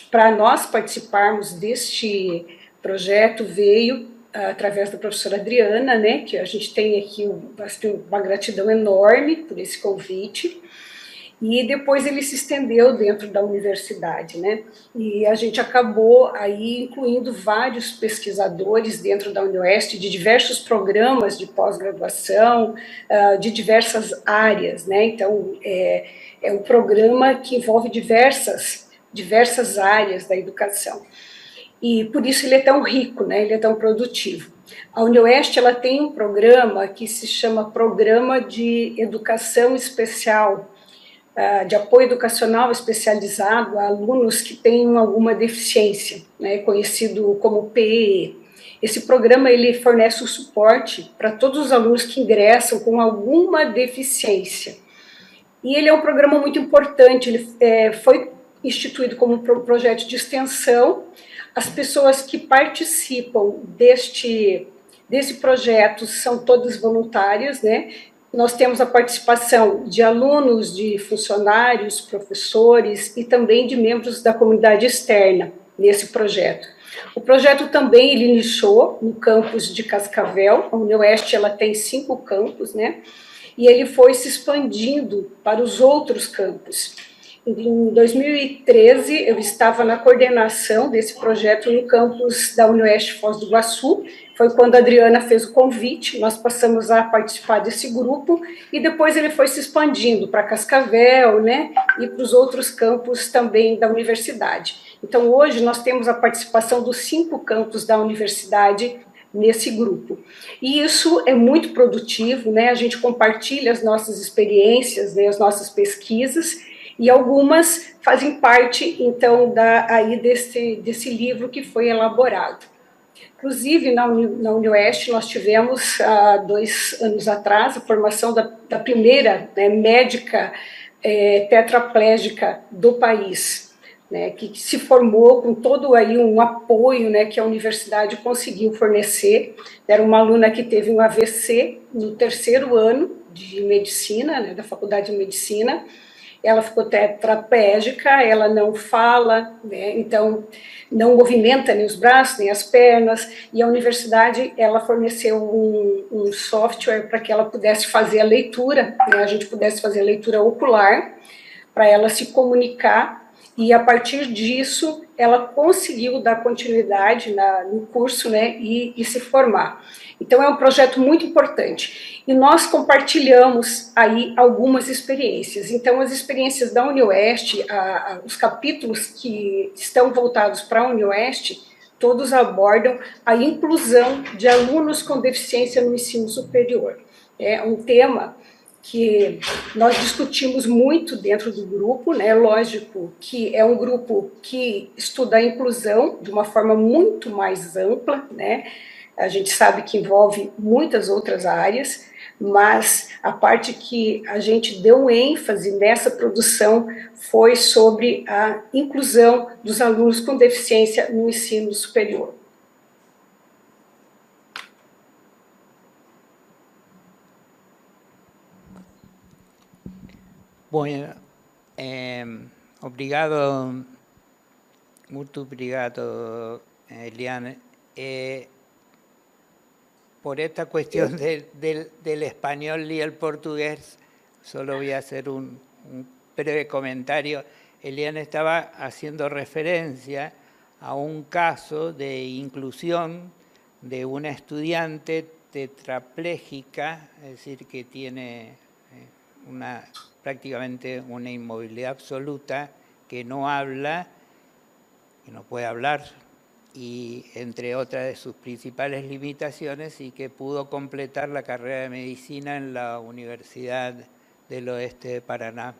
para nós participarmos deste projeto veio através da professora Adriana, né, que a gente tem aqui uma gratidão enorme por esse convite, e depois ele se estendeu dentro da universidade, né, e a gente acabou aí incluindo vários pesquisadores dentro da UniOeste, de diversos programas de pós-graduação, de diversas áreas, né, então é um programa que envolve diversas áreas da educação. E por isso ele é tão rico, né? Ele é tão produtivo. A UniOeste ela tem um programa que se chama Programa de Educação Especial, de apoio educacional especializado a alunos que têm alguma deficiência, né? Conhecido como PEE. Esse programa ele fornece o suporte para todos os alunos que ingressam com alguma deficiência. E ele é um programa muito importante, ele foi instituído como projeto de extensão. As pessoas que participam deste desse projeto são todos voluntários, né? Nós temos a participação de alunos, de funcionários, professores e também de membros da comunidade externa nesse projeto. O projeto também ele iniciou no campus de Cascavel. A UniOeste ela tem 5 campos, né? E ele foi se expandindo para os outros campos. Em 2013, eu estava na coordenação desse projeto no campus da UniOeste Foz do Iguaçu. Foi quando a Adriana fez o convite, nós passamos a participar desse grupo, e depois ele foi se expandindo para Cascavel, né, e para os outros campos também da universidade. Então, hoje, nós temos a participação dos 5 campos da universidade nesse grupo. E isso é muito produtivo, né, a gente compartilha as nossas experiências, né, as nossas pesquisas, e algumas fazem parte, então, desse livro que foi elaborado. Inclusive, na UniOeste, nós tivemos, há 2 anos atrás, a formação da primeira, né, médica tetraplégica do país, né, que se formou com todo aí um apoio, né, que a universidade conseguiu fornecer. Era uma aluna que teve um AVC no 3º ano de medicina, né, da Faculdade de Medicina. Ela ficou tetraplégica, ela não fala, né, então não movimenta nem os braços, nem as pernas, e a universidade ela forneceu um software para que ela pudesse fazer a leitura, né, a gente pudesse fazer a leitura ocular, para ela se comunicar, e a partir disso ela conseguiu dar continuidade no curso, né, e se formar. Então é um projeto muito importante. E nós compartilhamos aí algumas experiências. Então as experiências da UniOeste, os capítulos que estão voltados para a UniOeste, todos abordam a inclusão de alunos com deficiência no ensino superior. É um tema que nós discutimos muito dentro do grupo, né? Lógico que é um grupo que estuda a inclusão de uma forma muito mais ampla, né? A gente sabe que envolve muitas outras áreas, mas a parte que a gente deu ênfase nessa produção foi sobre a inclusão dos alunos com deficiência no ensino superior.
Bueno, obrigado, muito obrigado, Eliane. Por esta cuestión del español y el portugués, solo voy a hacer un breve comentario. Eliane estaba haciendo referencia a un caso de inclusión de una estudiante tetrapléjica, es decir, que tiene prácticamente una inmovilidad absoluta, que no habla, que no puede hablar, y entre otras de sus principales limitaciones, y que pudo completar la carrera de medicina en la Universidad del Oeste de Paraná,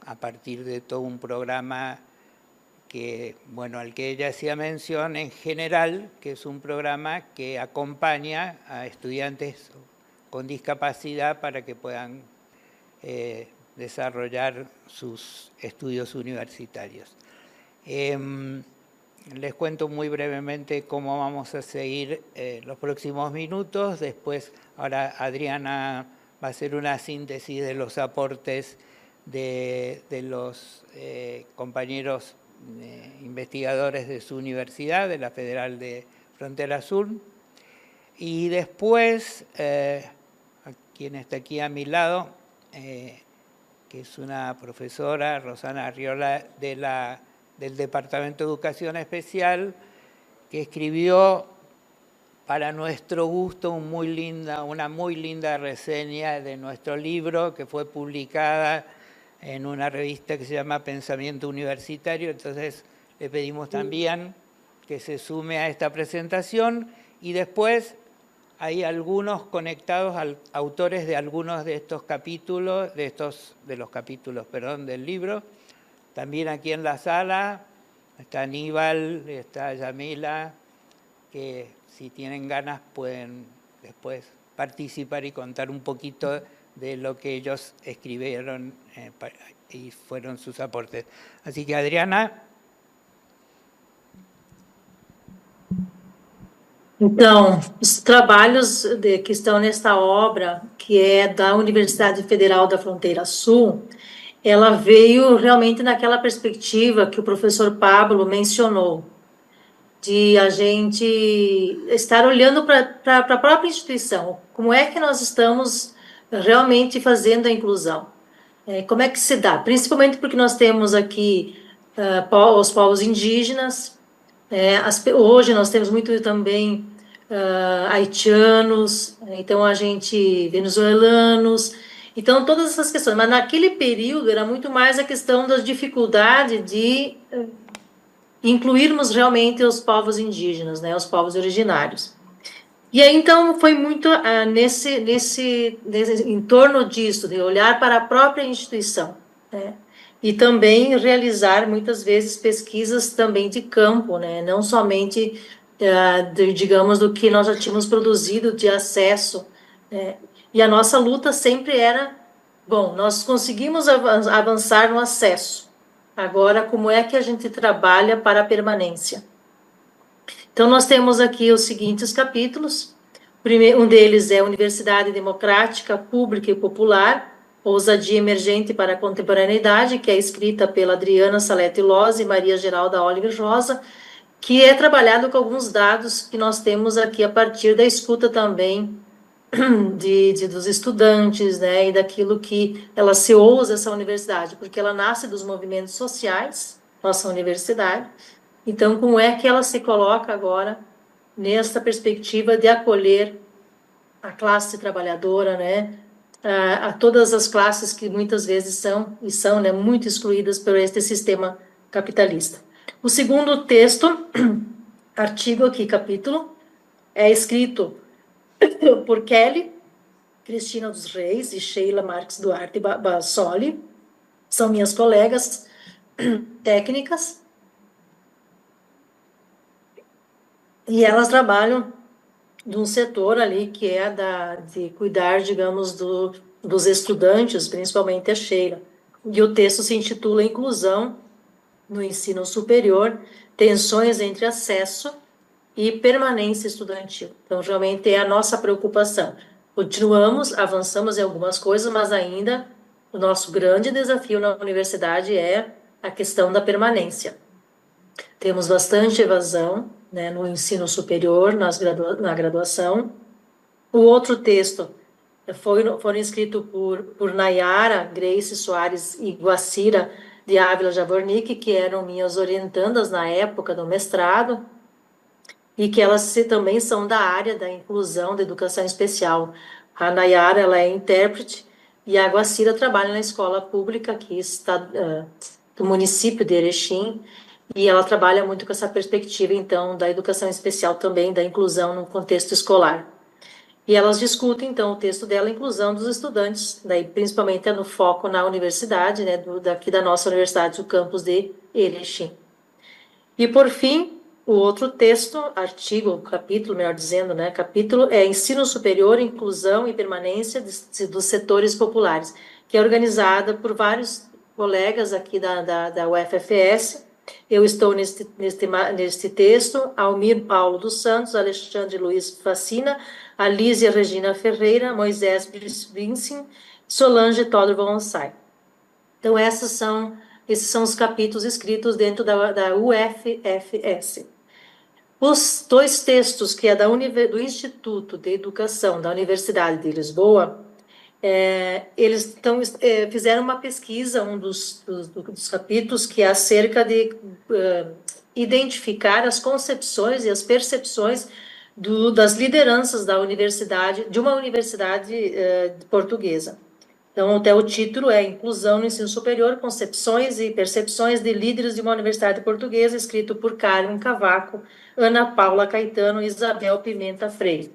a partir de todo un programa que, bueno, al que ella hacía mención en general, que es un programa que acompaña a estudiantes con discapacidad para que puedan desarrollar sus estudios universitarios. Les cuento muy brevemente cómo vamos a seguir los próximos minutos. Después, ahora Adriana va a hacer una síntesis de los aportes de los compañeros investigadores de su universidad, de la Federal de Frontera Sur. Y después, quien está aquí a mi lado, que es una profesora, Rosana Arriola, del Departamento de Educación Especial, que escribió, para nuestro gusto, una muy linda reseña de nuestro libro, que fue publicada en una revista que se llama Pensamiento Universitario. Entonces, le pedimos también que se sume a esta presentación, y después hay algunos conectados, autores de algunos de estos capítulos, de los capítulos del libro. También aquí en la sala está Aníbal, está Yamila, que si tienen ganas pueden después participar y contar un poquito de lo que ellos escribieron y fueron sus aportes. Así que, Adriana.
Então, os trabalhos que estão nesta obra, que é da Universidade Federal da Fronteira Sul, ela veio realmente naquela perspectiva que o professor Pablo mencionou, de a gente estar olhando para a própria instituição, como é que nós estamos realmente fazendo a inclusão, como é que se dá, principalmente porque nós temos aqui os povos indígenas, hoje nós temos muito também haitianos, então a gente, venezuelanos, então todas essas questões, mas naquele período era muito mais a questão da dificuldade de incluirmos realmente os povos indígenas, né, os povos originários. E aí, então, foi muito em torno disso, de olhar para a própria instituição, né, e também realizar, muitas vezes, pesquisas também de campo, né, não somente, digamos, do que nós já tínhamos produzido de acesso, né, e a nossa luta sempre era, bom, nós conseguimos avançar no acesso, agora, como é que a gente trabalha para a permanência? Então, nós temos aqui os seguintes capítulos. Um deles é Universidade Democrática, Pública e Popular, Ousadia Emergente para a Contemporaneidade, que é escrita pela Adriana Salete Loz e Maria Geralda Oliver Rosa, que é trabalhado com alguns dados que nós temos aqui a partir da escuta também dos estudantes, né, e daquilo que ela se ousa essa universidade, porque ela nasce dos movimentos sociais, nossa universidade. Então, como é que ela se coloca agora nessa perspectiva de acolher a classe trabalhadora, né, a todas as classes que muitas vezes são, né, muito excluídas por este sistema capitalista. O segundo texto, artigo aqui, capítulo, é escrito por Kelly Cristina dos Reis e Sheila Marques Duarte Bassoli, são minhas colegas técnicas, e elas trabalham num setor ali que é de cuidar, digamos, dos estudantes, principalmente a Sheila. E o texto se intitula Inclusão no Ensino Superior, Tensões entre Acesso e Permanência Estudantil. Então, realmente é a nossa preocupação. Continuamos, avançamos em algumas coisas, mas ainda o nosso grande desafio na universidade é a questão da permanência. Temos bastante evasão, né, no ensino superior, na graduação. O outro texto foram escritos por Nayara, Grace Soares e Guacira de Ávila Javornick, que eram minhas orientandas na época do mestrado, e que elas também são da área da inclusão, da educação especial. A Nayara, ela é intérprete, e a Guacira trabalha na escola pública aqui do município de Erechim, e ela trabalha muito com essa perspectiva, então, da educação especial também, da inclusão no contexto escolar. E elas discutem, então, o texto dela, a inclusão dos estudantes, daí principalmente no foco na universidade, né, daqui da nossa universidade, o campus de Erechim. E, por fim, o outro texto, artigo, capítulo, melhor dizendo, né, capítulo é Ensino Superior, Inclusão e Permanência dos Setores Populares, que é organizada por vários colegas aqui da UFFS. Eu estou neste texto, Almir Paulo dos Santos, Alexandre Luiz Facina, Alísia Regina Ferreira, Moisés Vincent, Solange Todor Volonsai. Então, esses são os capítulos escritos dentro da UFFS. Os dois textos, que é do Instituto de Educação da Universidade de Lisboa, eles fizeram uma pesquisa, um dos capítulos, que é acerca de identificar as concepções e as percepções das lideranças da universidade, de uma universidade portuguesa. Então, até o título é Inclusão no Ensino Superior, Concepções e Percepções de Líderes de uma Universidade Portuguesa, escrito por Carmen Cavaco, Ana Paula Caetano e Isabel Pimenta Freire.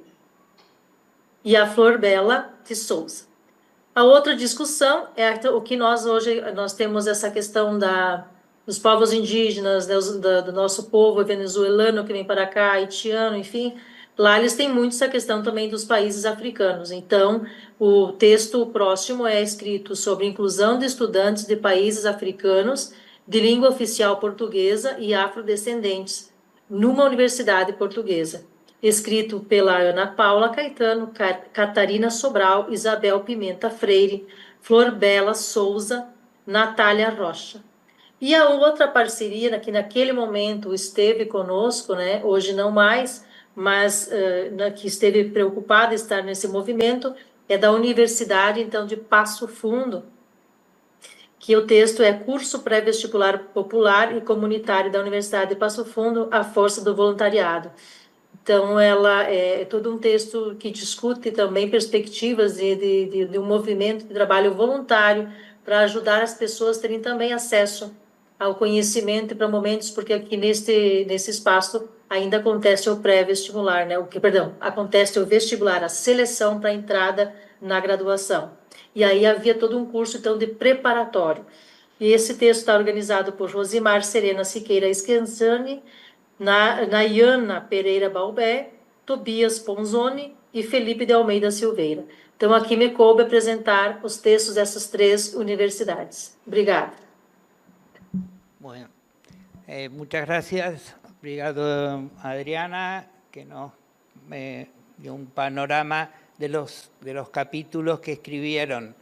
E a Flor Bela de Souza. A outra discussão é o que hoje nós temos essa questão dos povos indígenas, do nosso povo venezuelano que vem para cá, haitiano, enfim. Lá eles têm muito essa questão também dos países africanos. Então, o texto próximo é escrito sobre inclusão de estudantes de países africanos de língua oficial portuguesa e afrodescendentes numa universidade portuguesa. escrito pela Ana Paula Caetano, Catarina Sobral, Isabel Pimenta Freire, Flor Bela Souza, Natália Rocha. E a outra parceria, que naquele momento esteve conosco, né, hoje não mais, mas que esteve preocupada em estar nesse movimento, é da Universidade, então, de Passo Fundo, que o texto é Curso Pré-Vestibular Popular e Comunitário da Universidade de Passo Fundo, a Força do Voluntariado. Então, ela é todo um texto que discute também perspectivas de um movimento de trabalho voluntário para ajudar as pessoas a terem também acesso ao conhecimento para momentos, porque aqui nesse espaço ainda acontece o pré-vestibular, né? Acontece o vestibular, a seleção para a entrada na graduação. E aí havia todo um curso, então, de preparatório. E esse texto está organizado por Rosimar Serena Siqueira Schianzani, Nayana Pereira Balbé, Tobias Ponzoni e Felipe de Almeida Silveira. Então, aqui me coube apresentar os textos dessas 3 universidades. Obrigada.
Bueno, muchas gracias. Obrigado, Adriana, que nos dio un panorama de los capítulos que escribieron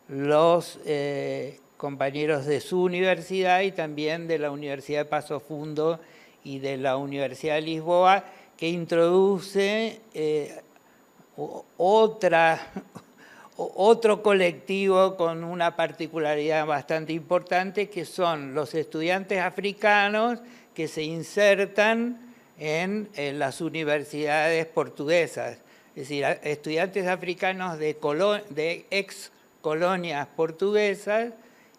los compañeros de su universidad y también de la Universidad de Passo Fundo y de la Universidad de Lisboa, que introduce otro colectivo con una particularidad bastante importante, que son los estudiantes africanos que se insertan en las universidades portuguesas. Es decir, estudiantes africanos de ex colonias portuguesas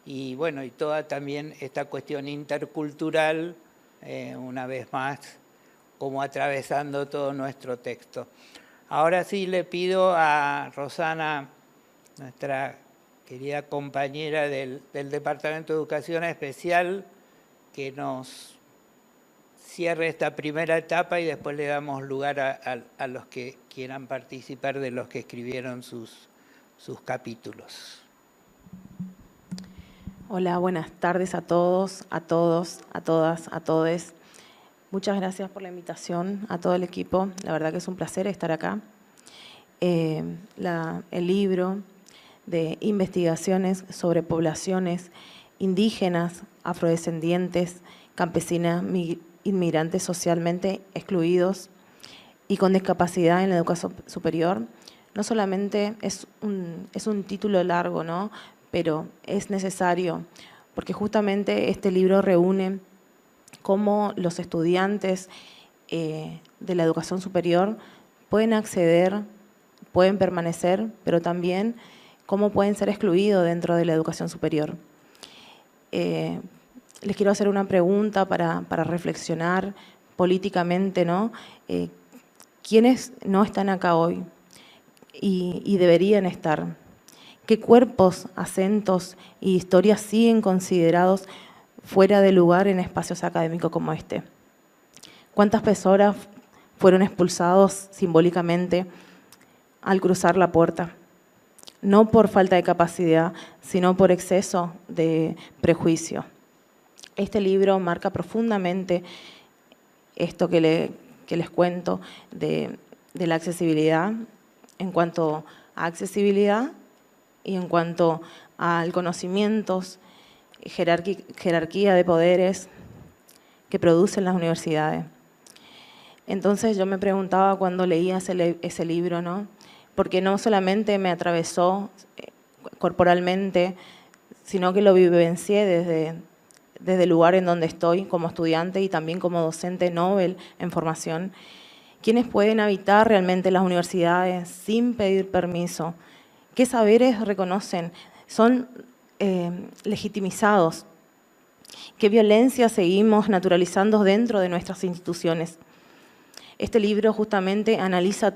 y, bueno, y toda también esta cuestión intercultural, una vez más, como atravesando todo nuestro texto. Ahora sí le pido a Rosana, nuestra querida compañera del Departamento de Educación Especial, que nos cierre esta primera etapa y después le damos lugar a los que quieran participar, de los que escribieron sus capítulos.
Hola, buenas tardes a todos, a todas, a todes. Muchas gracias por la invitación a todo el equipo. La verdad que es un placer estar acá. El libro de investigaciones sobre poblaciones indígenas, afrodescendientes, campesinas, inmigrantes socialmente excluidos y con discapacidad en la educación superior, no solamente es un título largo, ¿no?, pero es necesario, porque justamente este libro reúne cómo los estudiantes de la educación superior pueden acceder, pueden permanecer, pero también cómo pueden ser excluidos dentro de la educación superior. Les quiero hacer una pregunta para reflexionar políticamente, ¿no? ¿Quiénes no están acá hoy y deberían estar? ¿Qué cuerpos, acentos y historias siguen considerados fuera de lugar en espacios académicos como este? ¿Cuántas personas fueron expulsados simbólicamente al cruzar la puerta? No por falta de capacidad, sino por exceso de prejuicio. Este libro marca profundamente esto que les cuento de la accesibilidad, en cuanto a accesibilidad y en cuanto al conocimientos, jerarquía de poderes que producen las universidades. Entonces yo me preguntaba cuando leía ese libro, ¿no?, porque no solamente me atravesó corporalmente, sino que lo vivencié desde el lugar en donde estoy como estudiante y también como docente Nobel en formación. ¿Quiénes pueden habitar realmente las universidades sin pedir permiso? ¿Qué saberes reconocen? ¿Son legitimizados? ¿Qué violencia seguimos naturalizando dentro de nuestras instituciones? Este libro justamente analiza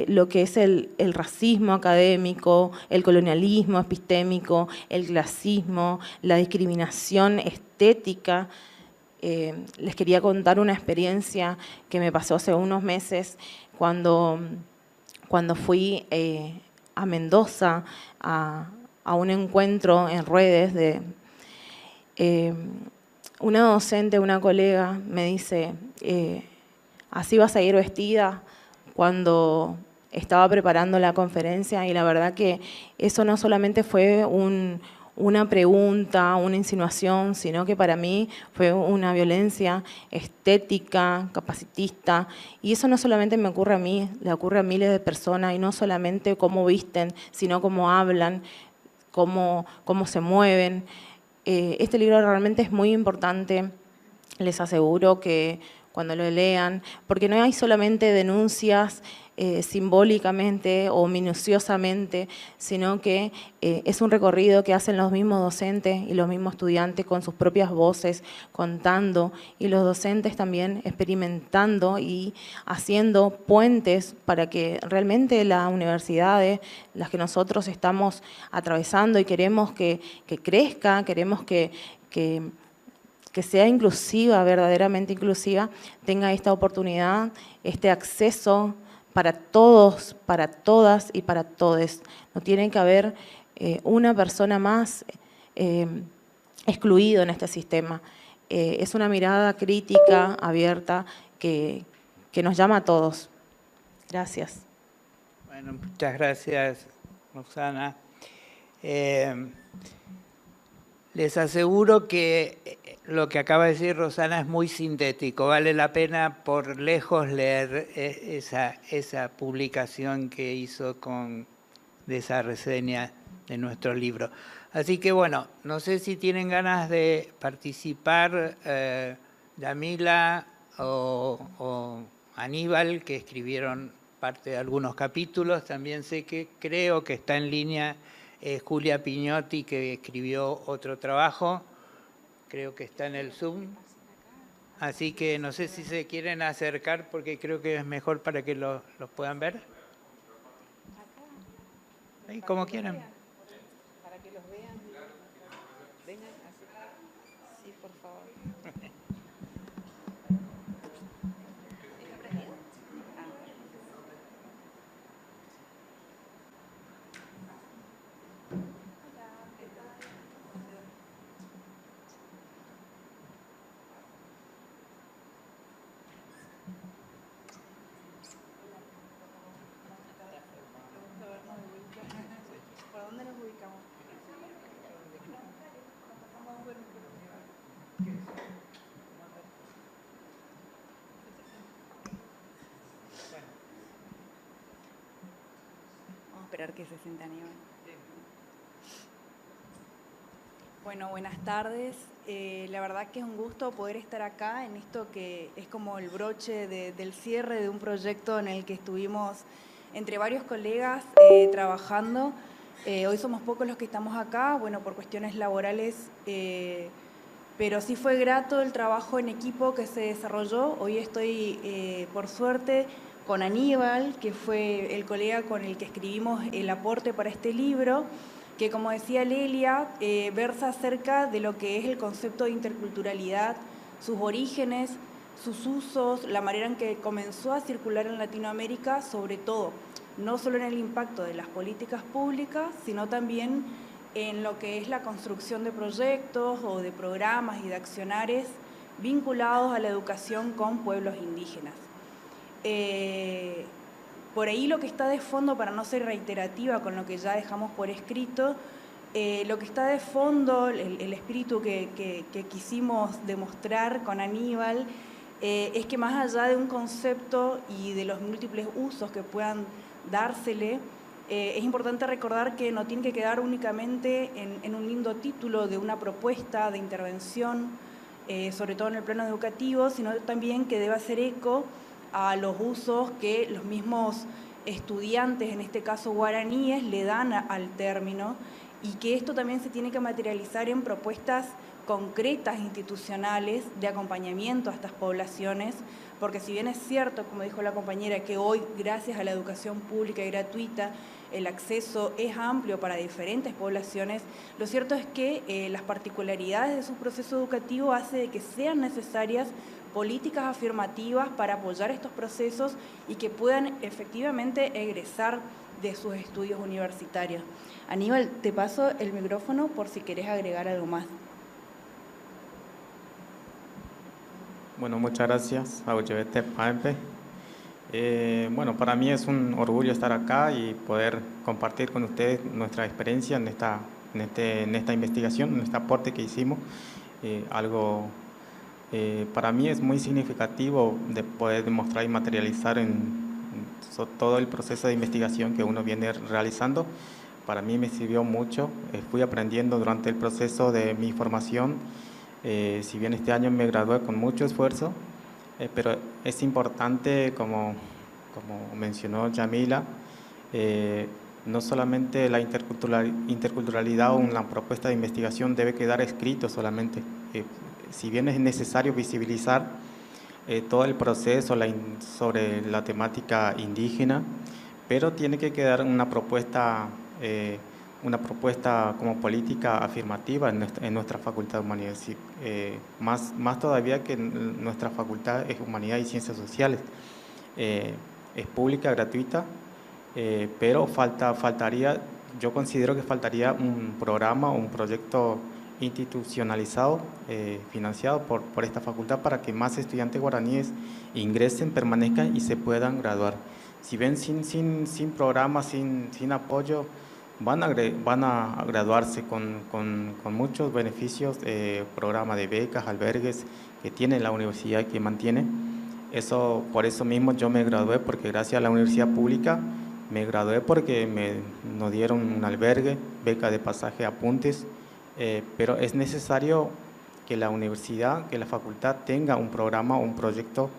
lo que es el racismo académico, el colonialismo epistémico, el clasismo, la discriminación estética. Les quería contar una experiencia que me pasó hace unos meses cuando fui a Mendoza a un encuentro en redes de una docente, una colega, me dice, así vas a ir vestida cuando estaba preparando la conferencia, y la verdad que eso no solamente fue una pregunta, una insinuación, sino que para mí fue una violencia estética, capacitista, y eso no solamente me ocurre a mí, le ocurre a miles de personas, y no solamente cómo visten, sino cómo hablan, cómo se mueven. Este libro realmente es muy importante, les aseguro que cuando lo lean, porque no hay solamente denuncias simbólicamente o minuciosamente, sino que es un recorrido que hacen los mismos docentes y los mismos estudiantes con sus propias voces, contando, y los docentes también experimentando y haciendo puentes para que realmente las universidades, las que nosotros estamos atravesando y queremos que crezca, queremos que sea inclusiva, verdaderamente inclusiva, tenga esta oportunidad, este acceso para todos, para todas y para todes. No tiene que haber una persona más excluido en este sistema. Es una mirada crítica, abierta, que nos llama a todos. Gracias.
Bueno, muchas gracias, Rosana. Les aseguro que lo que acaba de decir Rosana es muy sintético. Vale la pena por lejos leer esa publicación que hizo de esa reseña de nuestro libro. Así que bueno, no sé si tienen ganas de participar Yamila o Aníbal, que escribieron parte de algunos capítulos. También creo que está en línea Julia Pignotti, que escribió otro trabajo, creo que está en el Zoom, así que no sé si se quieren acercar porque creo que es mejor para que los puedan ver. Ahí, como quieran.
Para que los vean, vengan así. Sí, por favor.
Esperar que se sientan Aníbal. Bueno, buenas tardes. La verdad que es un gusto poder estar acá en esto que es como el broche del cierre de un proyecto en el que estuvimos entre varios colegas trabajando. Hoy somos pocos los que estamos acá, bueno, por cuestiones laborales, pero sí fue grato el trabajo en equipo que se desarrolló. Hoy estoy, por suerte, con Aníbal, que fue el colega con el que escribimos el aporte para este libro, que, como decía Lelia, versa acerca de lo que es el concepto de interculturalidad, sus orígenes, sus usos, la manera en que comenzó a circular en Latinoamérica, sobre todo, no solo en el impacto de las políticas públicas, sino también en lo que es la construcción de proyectos o de programas y de accionares vinculados a la educación con pueblos indígenas. Por ahí lo que está de fondo, para no ser reiterativa con lo que ya dejamos por escrito, lo que está de fondo, el espíritu que quisimos demostrar con Aníbal, es que más allá de un concepto y de los múltiples usos que puedan dársele, es importante recordar que no tiene que quedar únicamente en un lindo título de una propuesta de intervención, sobre todo en el plano educativo, sino también que debe hacer eco a los usos que los mismos estudiantes, en este caso guaraníes, le dan al término, y que esto también se tiene que materializar en propuestas concretas institucionales de acompañamiento a estas poblaciones, porque si bien es cierto, como dijo la compañera, que hoy, gracias a la educación pública y gratuita, el acceso es amplio para diferentes poblaciones, lo cierto es que las particularidades de su proceso educativo hacen de que sean necesarias políticas afirmativas para apoyar estos procesos y que puedan efectivamente egresar de sus estudios universitarios. Aníbal, te paso el micrófono por si querés agregar algo más.
Bueno, muchas gracias. Bueno, para mí es un orgullo estar acá y poder compartir con ustedes nuestra experiencia en esta investigación, en este aporte que hicimos. Para mí es muy significativo de poder demostrar y materializar todo el proceso de investigación que uno viene realizando. Para mí me sirvió mucho, fui aprendiendo durante el proceso de mi formación. Si bien este año me gradué con mucho esfuerzo, pero es importante, como mencionó Yamila, no solamente la interculturalidad o una propuesta de investigación debe quedar escrito solamente. Si bien es necesario visibilizar todo el proceso sobre la temática indígena, pero tiene que quedar una propuesta como política afirmativa en nuestra Facultad de Humanidades. Más todavía que nuestra facultad es Humanidad y Ciencias Sociales. Es pública, gratuita, pero yo considero que faltaría un programa o un proyecto institucionalizado, financiado por esta facultad para que más estudiantes guaraníes ingresen, permanezcan y se puedan graduar. Si ven sin programa, sin apoyo, van a graduarse con muchos beneficios, programa de becas, albergues que tiene la universidad y que mantiene. Por eso mismo yo me gradué, porque gracias a la universidad pública me gradué porque nos dieron un albergue, beca de pasaje, apuntes, pero es necesario que la universidad, que la facultad tenga un programa, un proyecto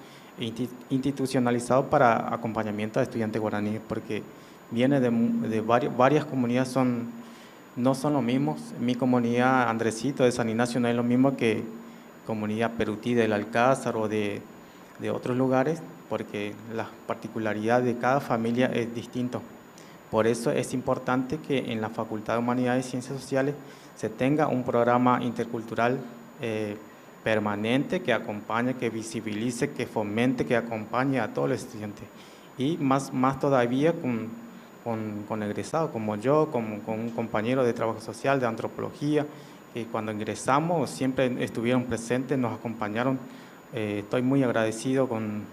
institucionalizado para acompañamiento a estudiantes guaraníes, porque viene de varias comunidades, no son lo mismo. Mi comunidad Andresito de San Ignacio no es lo mismo que comunidad Perutí del Alcázar o de otros lugares, porque la particularidad de cada familia es distinto. Por eso es importante que en la Facultad de Humanidades y Ciencias Sociales se tenga un programa intercultural permanente que acompañe, que visibilice, que fomente, que acompañe a todos los estudiantes. Y más todavía con egresados como yo, con un compañero de trabajo social, de antropología, que cuando ingresamos siempre estuvieron presentes, nos acompañaron. Estoy muy agradecido con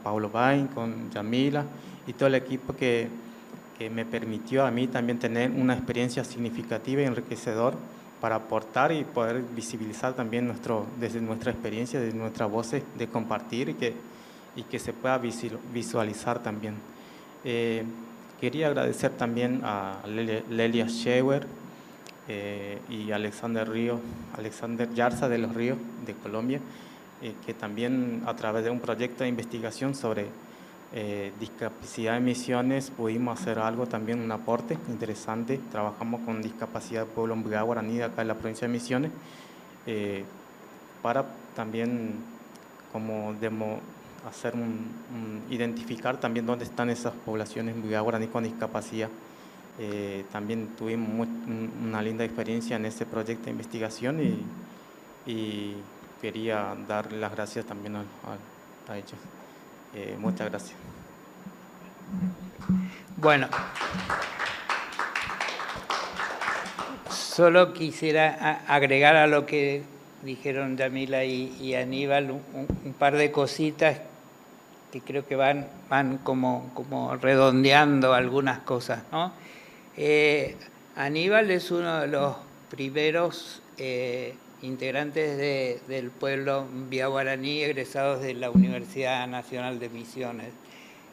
Pablo Bain, con Yamila y todo el equipo que me permitió a mí también tener una experiencia significativa y enriquecedora para aportar y poder visibilizar también desde nuestra experiencia, desde nuestras voces, de compartir y que se pueda visualizar también. Quería agradecer también a Lelia Schewer y Alexander Yarza de los Ríos, de Colombia, que también a través de un proyecto de investigación sobre discapacidad de Misiones pudimos hacer algo, también un aporte interesante. Trabajamos con discapacidad del pueblo Mbga guaraní acá en la provincia de Misiones, para también identificar también dónde están esas poblaciones Mbga guaraní con discapacidad. También tuvimos una linda experiencia en ese proyecto de investigación y quería dar las gracias también a ellos. Muchas gracias.
Bueno, solo quisiera agregar a lo que dijeron Yamila y Aníbal un par de cositas que creo que van como redondeando algunas cosas, ¿no? Aníbal es uno de los primeros integrantes del pueblo Mbga guaraní egresados de la Universidad Nacional de Misiones,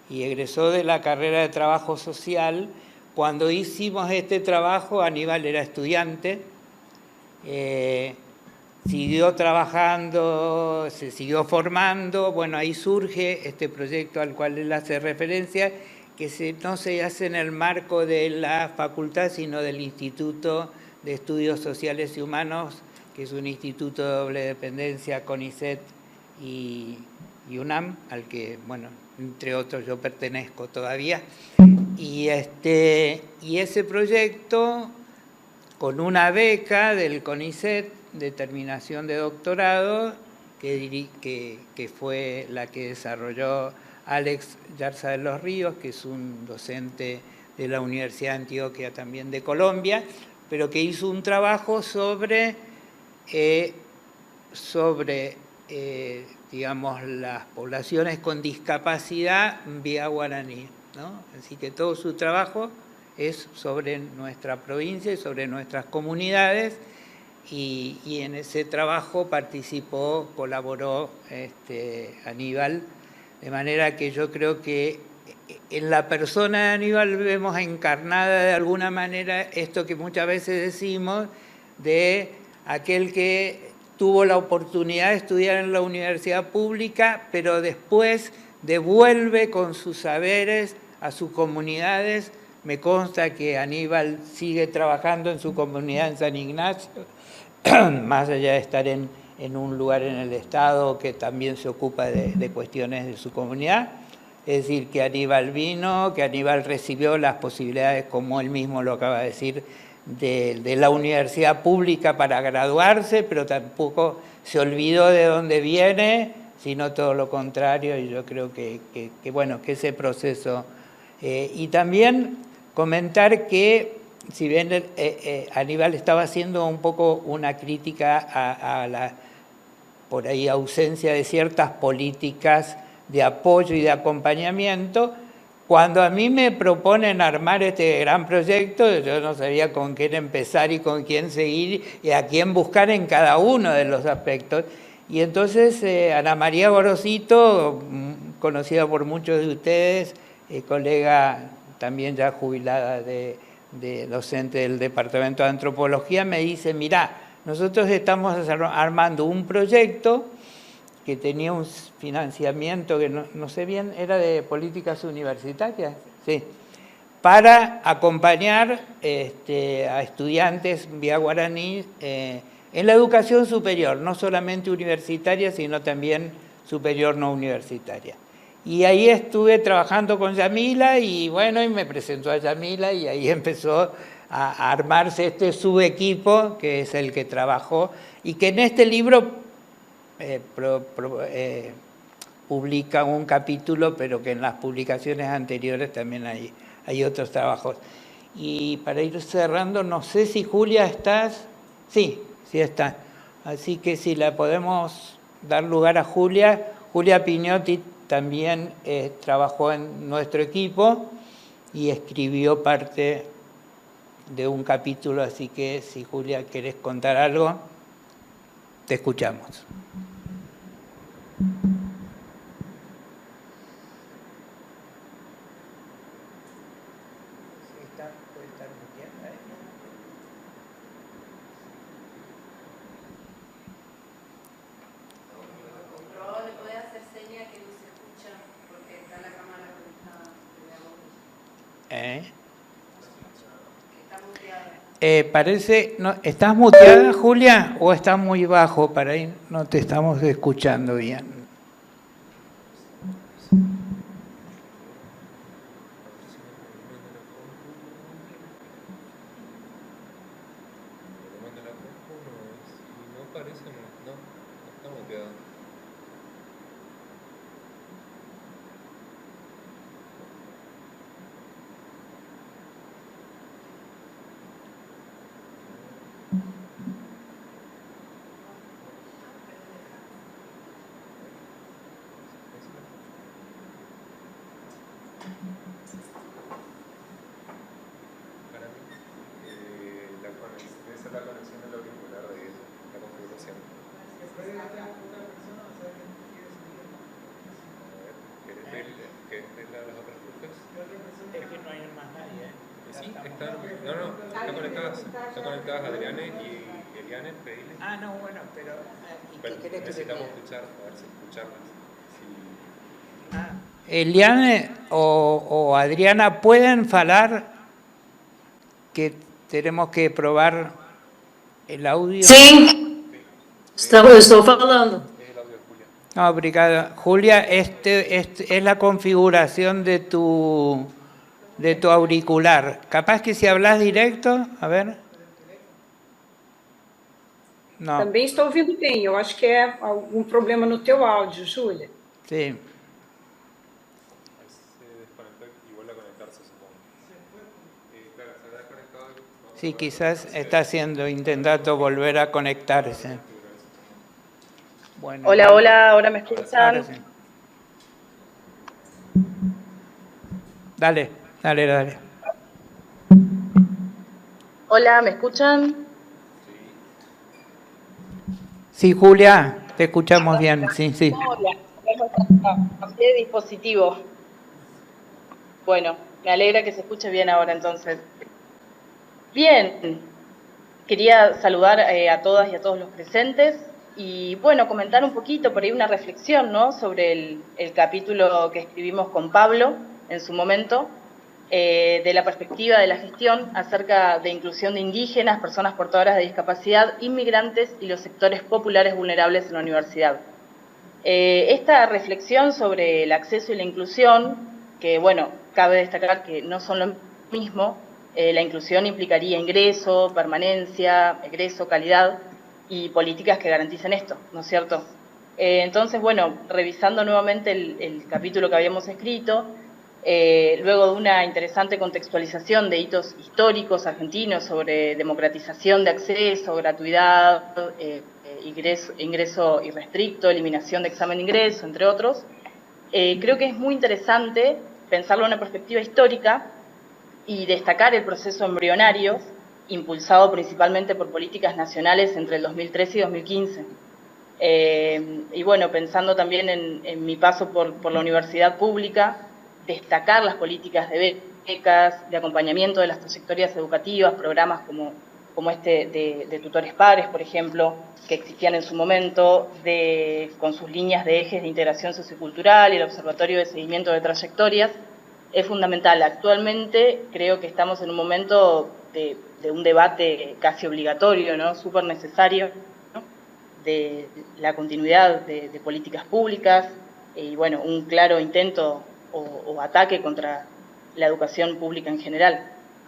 y egresó de la carrera de Trabajo Social. Cuando hicimos este trabajo, Aníbal era estudiante, siguió trabajando, se siguió formando. Bueno, ahí surge este proyecto al cual él hace referencia, que no se hace en el marco de la facultad, sino del Instituto de Estudios Sociales y Humanos, que es un instituto de doble dependencia, CONICET y UNAM, al que, bueno, entre otros yo pertenezco todavía. Y ese proyecto, con una beca del CONICET de terminación de doctorado, que fue la que desarrolló Alex Yarza de los Ríos, que es un docente de la Universidad de Antioquia, también de Colombia, pero que hizo un trabajo sobre digamos, las poblaciones con discapacidad vía guaraní, ¿no? Así que todo su trabajo es sobre nuestra provincia y sobre nuestras comunidades, y en ese trabajo participó, colaboró Aníbal, de manera que yo creo que en la persona de Aníbal vemos encarnada de alguna manera esto que muchas veces decimos de aquel que tuvo la oportunidad de estudiar en la universidad pública, pero después devuelve con sus saberes a sus comunidades. Me consta que Aníbal sigue trabajando en su comunidad en San Ignacio, más allá de estar en un lugar en el Estado que también se ocupa de cuestiones de su comunidad. Es decir, que Aníbal vino, que Aníbal recibió las posibilidades, como él mismo lo acaba de decir, de la universidad pública para graduarse, pero tampoco se olvidó de dónde viene, sino todo lo contrario, y yo creo que ese proceso... y también comentar que, si bien Aníbal estaba haciendo un poco una crítica a la, por ahí, ausencia de ciertas políticas de apoyo y de acompañamiento, cuando a mí me proponen armar este gran proyecto, yo no sabía con quién empezar y con quién seguir y a quién buscar en cada uno de los aspectos. Y entonces Ana María Gorosito, conocida por muchos de ustedes, colega también ya jubilada de docente del Departamento de Antropología, me dice, mirá, nosotros estamos armando un proyecto que tenía un financiamiento que no sé bien, ¿era de políticas universitarias? Sí. Para acompañar a estudiantes vía guaraní en la educación superior, no solamente universitaria, sino también superior no universitaria. Y ahí estuve trabajando con Yamila y bueno, y me presentó a Yamila y ahí empezó a armarse este subequipo, que es el que trabajó, y que en este libro publica un capítulo, pero que en las publicaciones anteriores también hay otros trabajos. Y para ir cerrando, no sé si Julia estás... Sí está. Así que si la podemos dar lugar a Julia. Julia Pignotti también trabajó en nuestro equipo y escribió parte de un capítulo, así que si Julia querés contar algo, te escuchamos. Parece, no, ¿estás muteada, Julia, o estás muy bajo? Para ahí no te estamos escuchando bien.
Están conectadas Adriane y Eliane, pedile.
Ah, no, bueno, pero ¿qué querés
necesitamos escuchar, a ver si escucharlas. Si...
Eliane o Adriana, ¿pueden falar que tenemos que probar el audio?
Sim, estou falando.
No, obrigada. Julia, es la configuración de tu auricular. Capaz que si hablas directo, a ver. No.
Também estou ouvindo bem. Eu acho que é algum problema no teu áudio, Júlia.
Sí. Sí, quizás está intentando volver a conectarse. Bueno,
Hola, hola, ¿ahora me escuchan?
ahora sí. Dale.
Hola, ¿me escuchan?
Sí, Julia, te escuchamos bien, sí.
Hola, ¿cómo están? Cambié de dispositivo. Bueno, me alegra que se escuche bien ahora entonces. Bien, quería saludar a todas y a todos los presentes y bueno, comentar un poquito por ahí una reflexión, ¿no? Sobre el capítulo que escribimos con Pablo en su momento, de la perspectiva de la gestión acerca de inclusión de indígenas, personas portadoras de discapacidad, inmigrantes y los sectores populares vulnerables en la universidad. Esta reflexión sobre el acceso y la inclusión, que bueno, cabe destacar que no son lo mismo, la inclusión implicaría ingreso, permanencia, egreso, calidad y políticas que garanticen esto, ¿no es cierto? Entonces, bueno, revisando nuevamente el capítulo que habíamos escrito, luego de una interesante contextualización de hitos históricos argentinos sobre democratización de acceso, gratuidad, ingreso irrestricto, eliminación de examen de ingreso, entre otros, creo que es muy interesante pensarlo en una perspectiva histórica y destacar el proceso embrionario impulsado principalmente por políticas nacionales entre el 2013 y 2015. Y bueno, pensando también en mi paso por la universidad pública, destacar las políticas de becas, de acompañamiento de las trayectorias educativas, programas como este de tutores pares, por ejemplo, que existían en su momento, con sus líneas de ejes de integración sociocultural y el observatorio de seguimiento de trayectorias, es fundamental. Actualmente creo que estamos en un momento de un debate casi obligatorio, ¿no? Súper necesario, ¿no? De la continuidad de políticas públicas y, bueno, un claro intento o ataque contra la educación pública en general.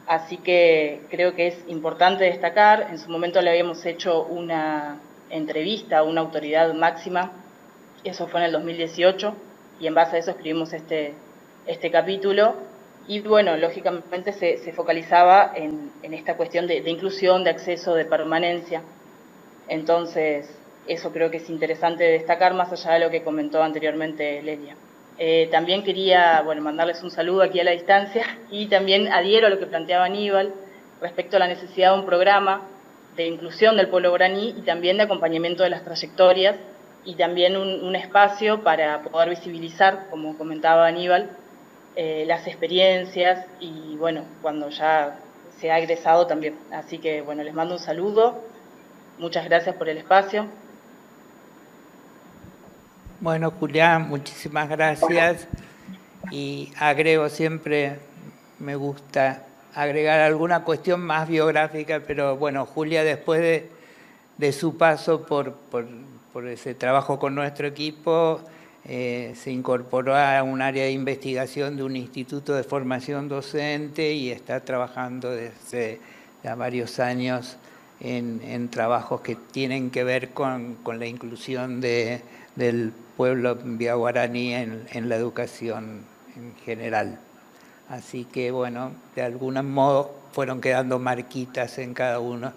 Así que creo que es importante destacar, en su momento le habíamos hecho una entrevista a una autoridad máxima, eso fue en el 2018, y en base a eso escribimos este capítulo, y bueno, lógicamente se focalizaba en esta cuestión de inclusión, de acceso, de permanencia. Entonces, eso creo que es interesante destacar, más allá de lo que comentó anteriormente Lelia. También quería, bueno, mandarles un saludo aquí a la distancia y también adhiero a lo que planteaba Aníbal respecto a la necesidad de un programa de inclusión del pueblo guaraní y también de acompañamiento de las trayectorias y también un espacio para poder visibilizar, como comentaba Aníbal, las experiencias y, bueno, cuando ya se ha egresado también. Así que, bueno, les mando un saludo. Muchas gracias por el espacio.
Bueno, Julián, muchísimas gracias. Y agrego siempre, me gusta agregar alguna cuestión más biográfica, pero bueno, Julia, después de su paso por ese trabajo con nuestro equipo, se incorporó a un área de investigación de un instituto de formación docente y está trabajando desde ya varios años en trabajos que tienen que ver con la inclusión del pueblo vía guaraní en la educación en general. Así que, bueno, de algún modo fueron quedando marquitas en cada uno.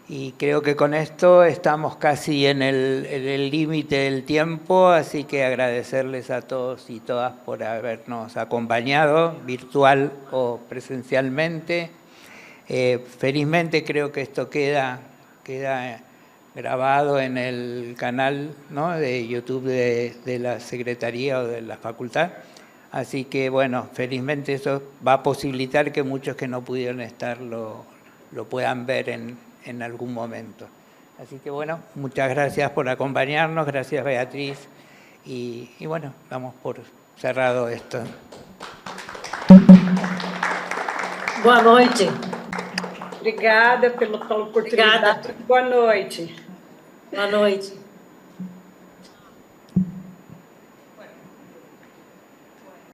Y creo que con esto estamos casi en el límite del tiempo, así que agradecerles a todos y todas por habernos acompañado, virtual o presencialmente. Felizmente creo que esto queda grabado en el canal, ¿no?, de YouTube de la Secretaría o de la Facultad. Así que, bueno, felizmente eso va a posibilitar que muchos que no pudieron estar lo puedan ver en algún momento. Así que, bueno, muchas gracias por acompañarnos, gracias Beatriz, y bueno, damos por cerrado esto.
Boa noite.
Obrigada pela oportunidade. Boa noite.
Boa noite.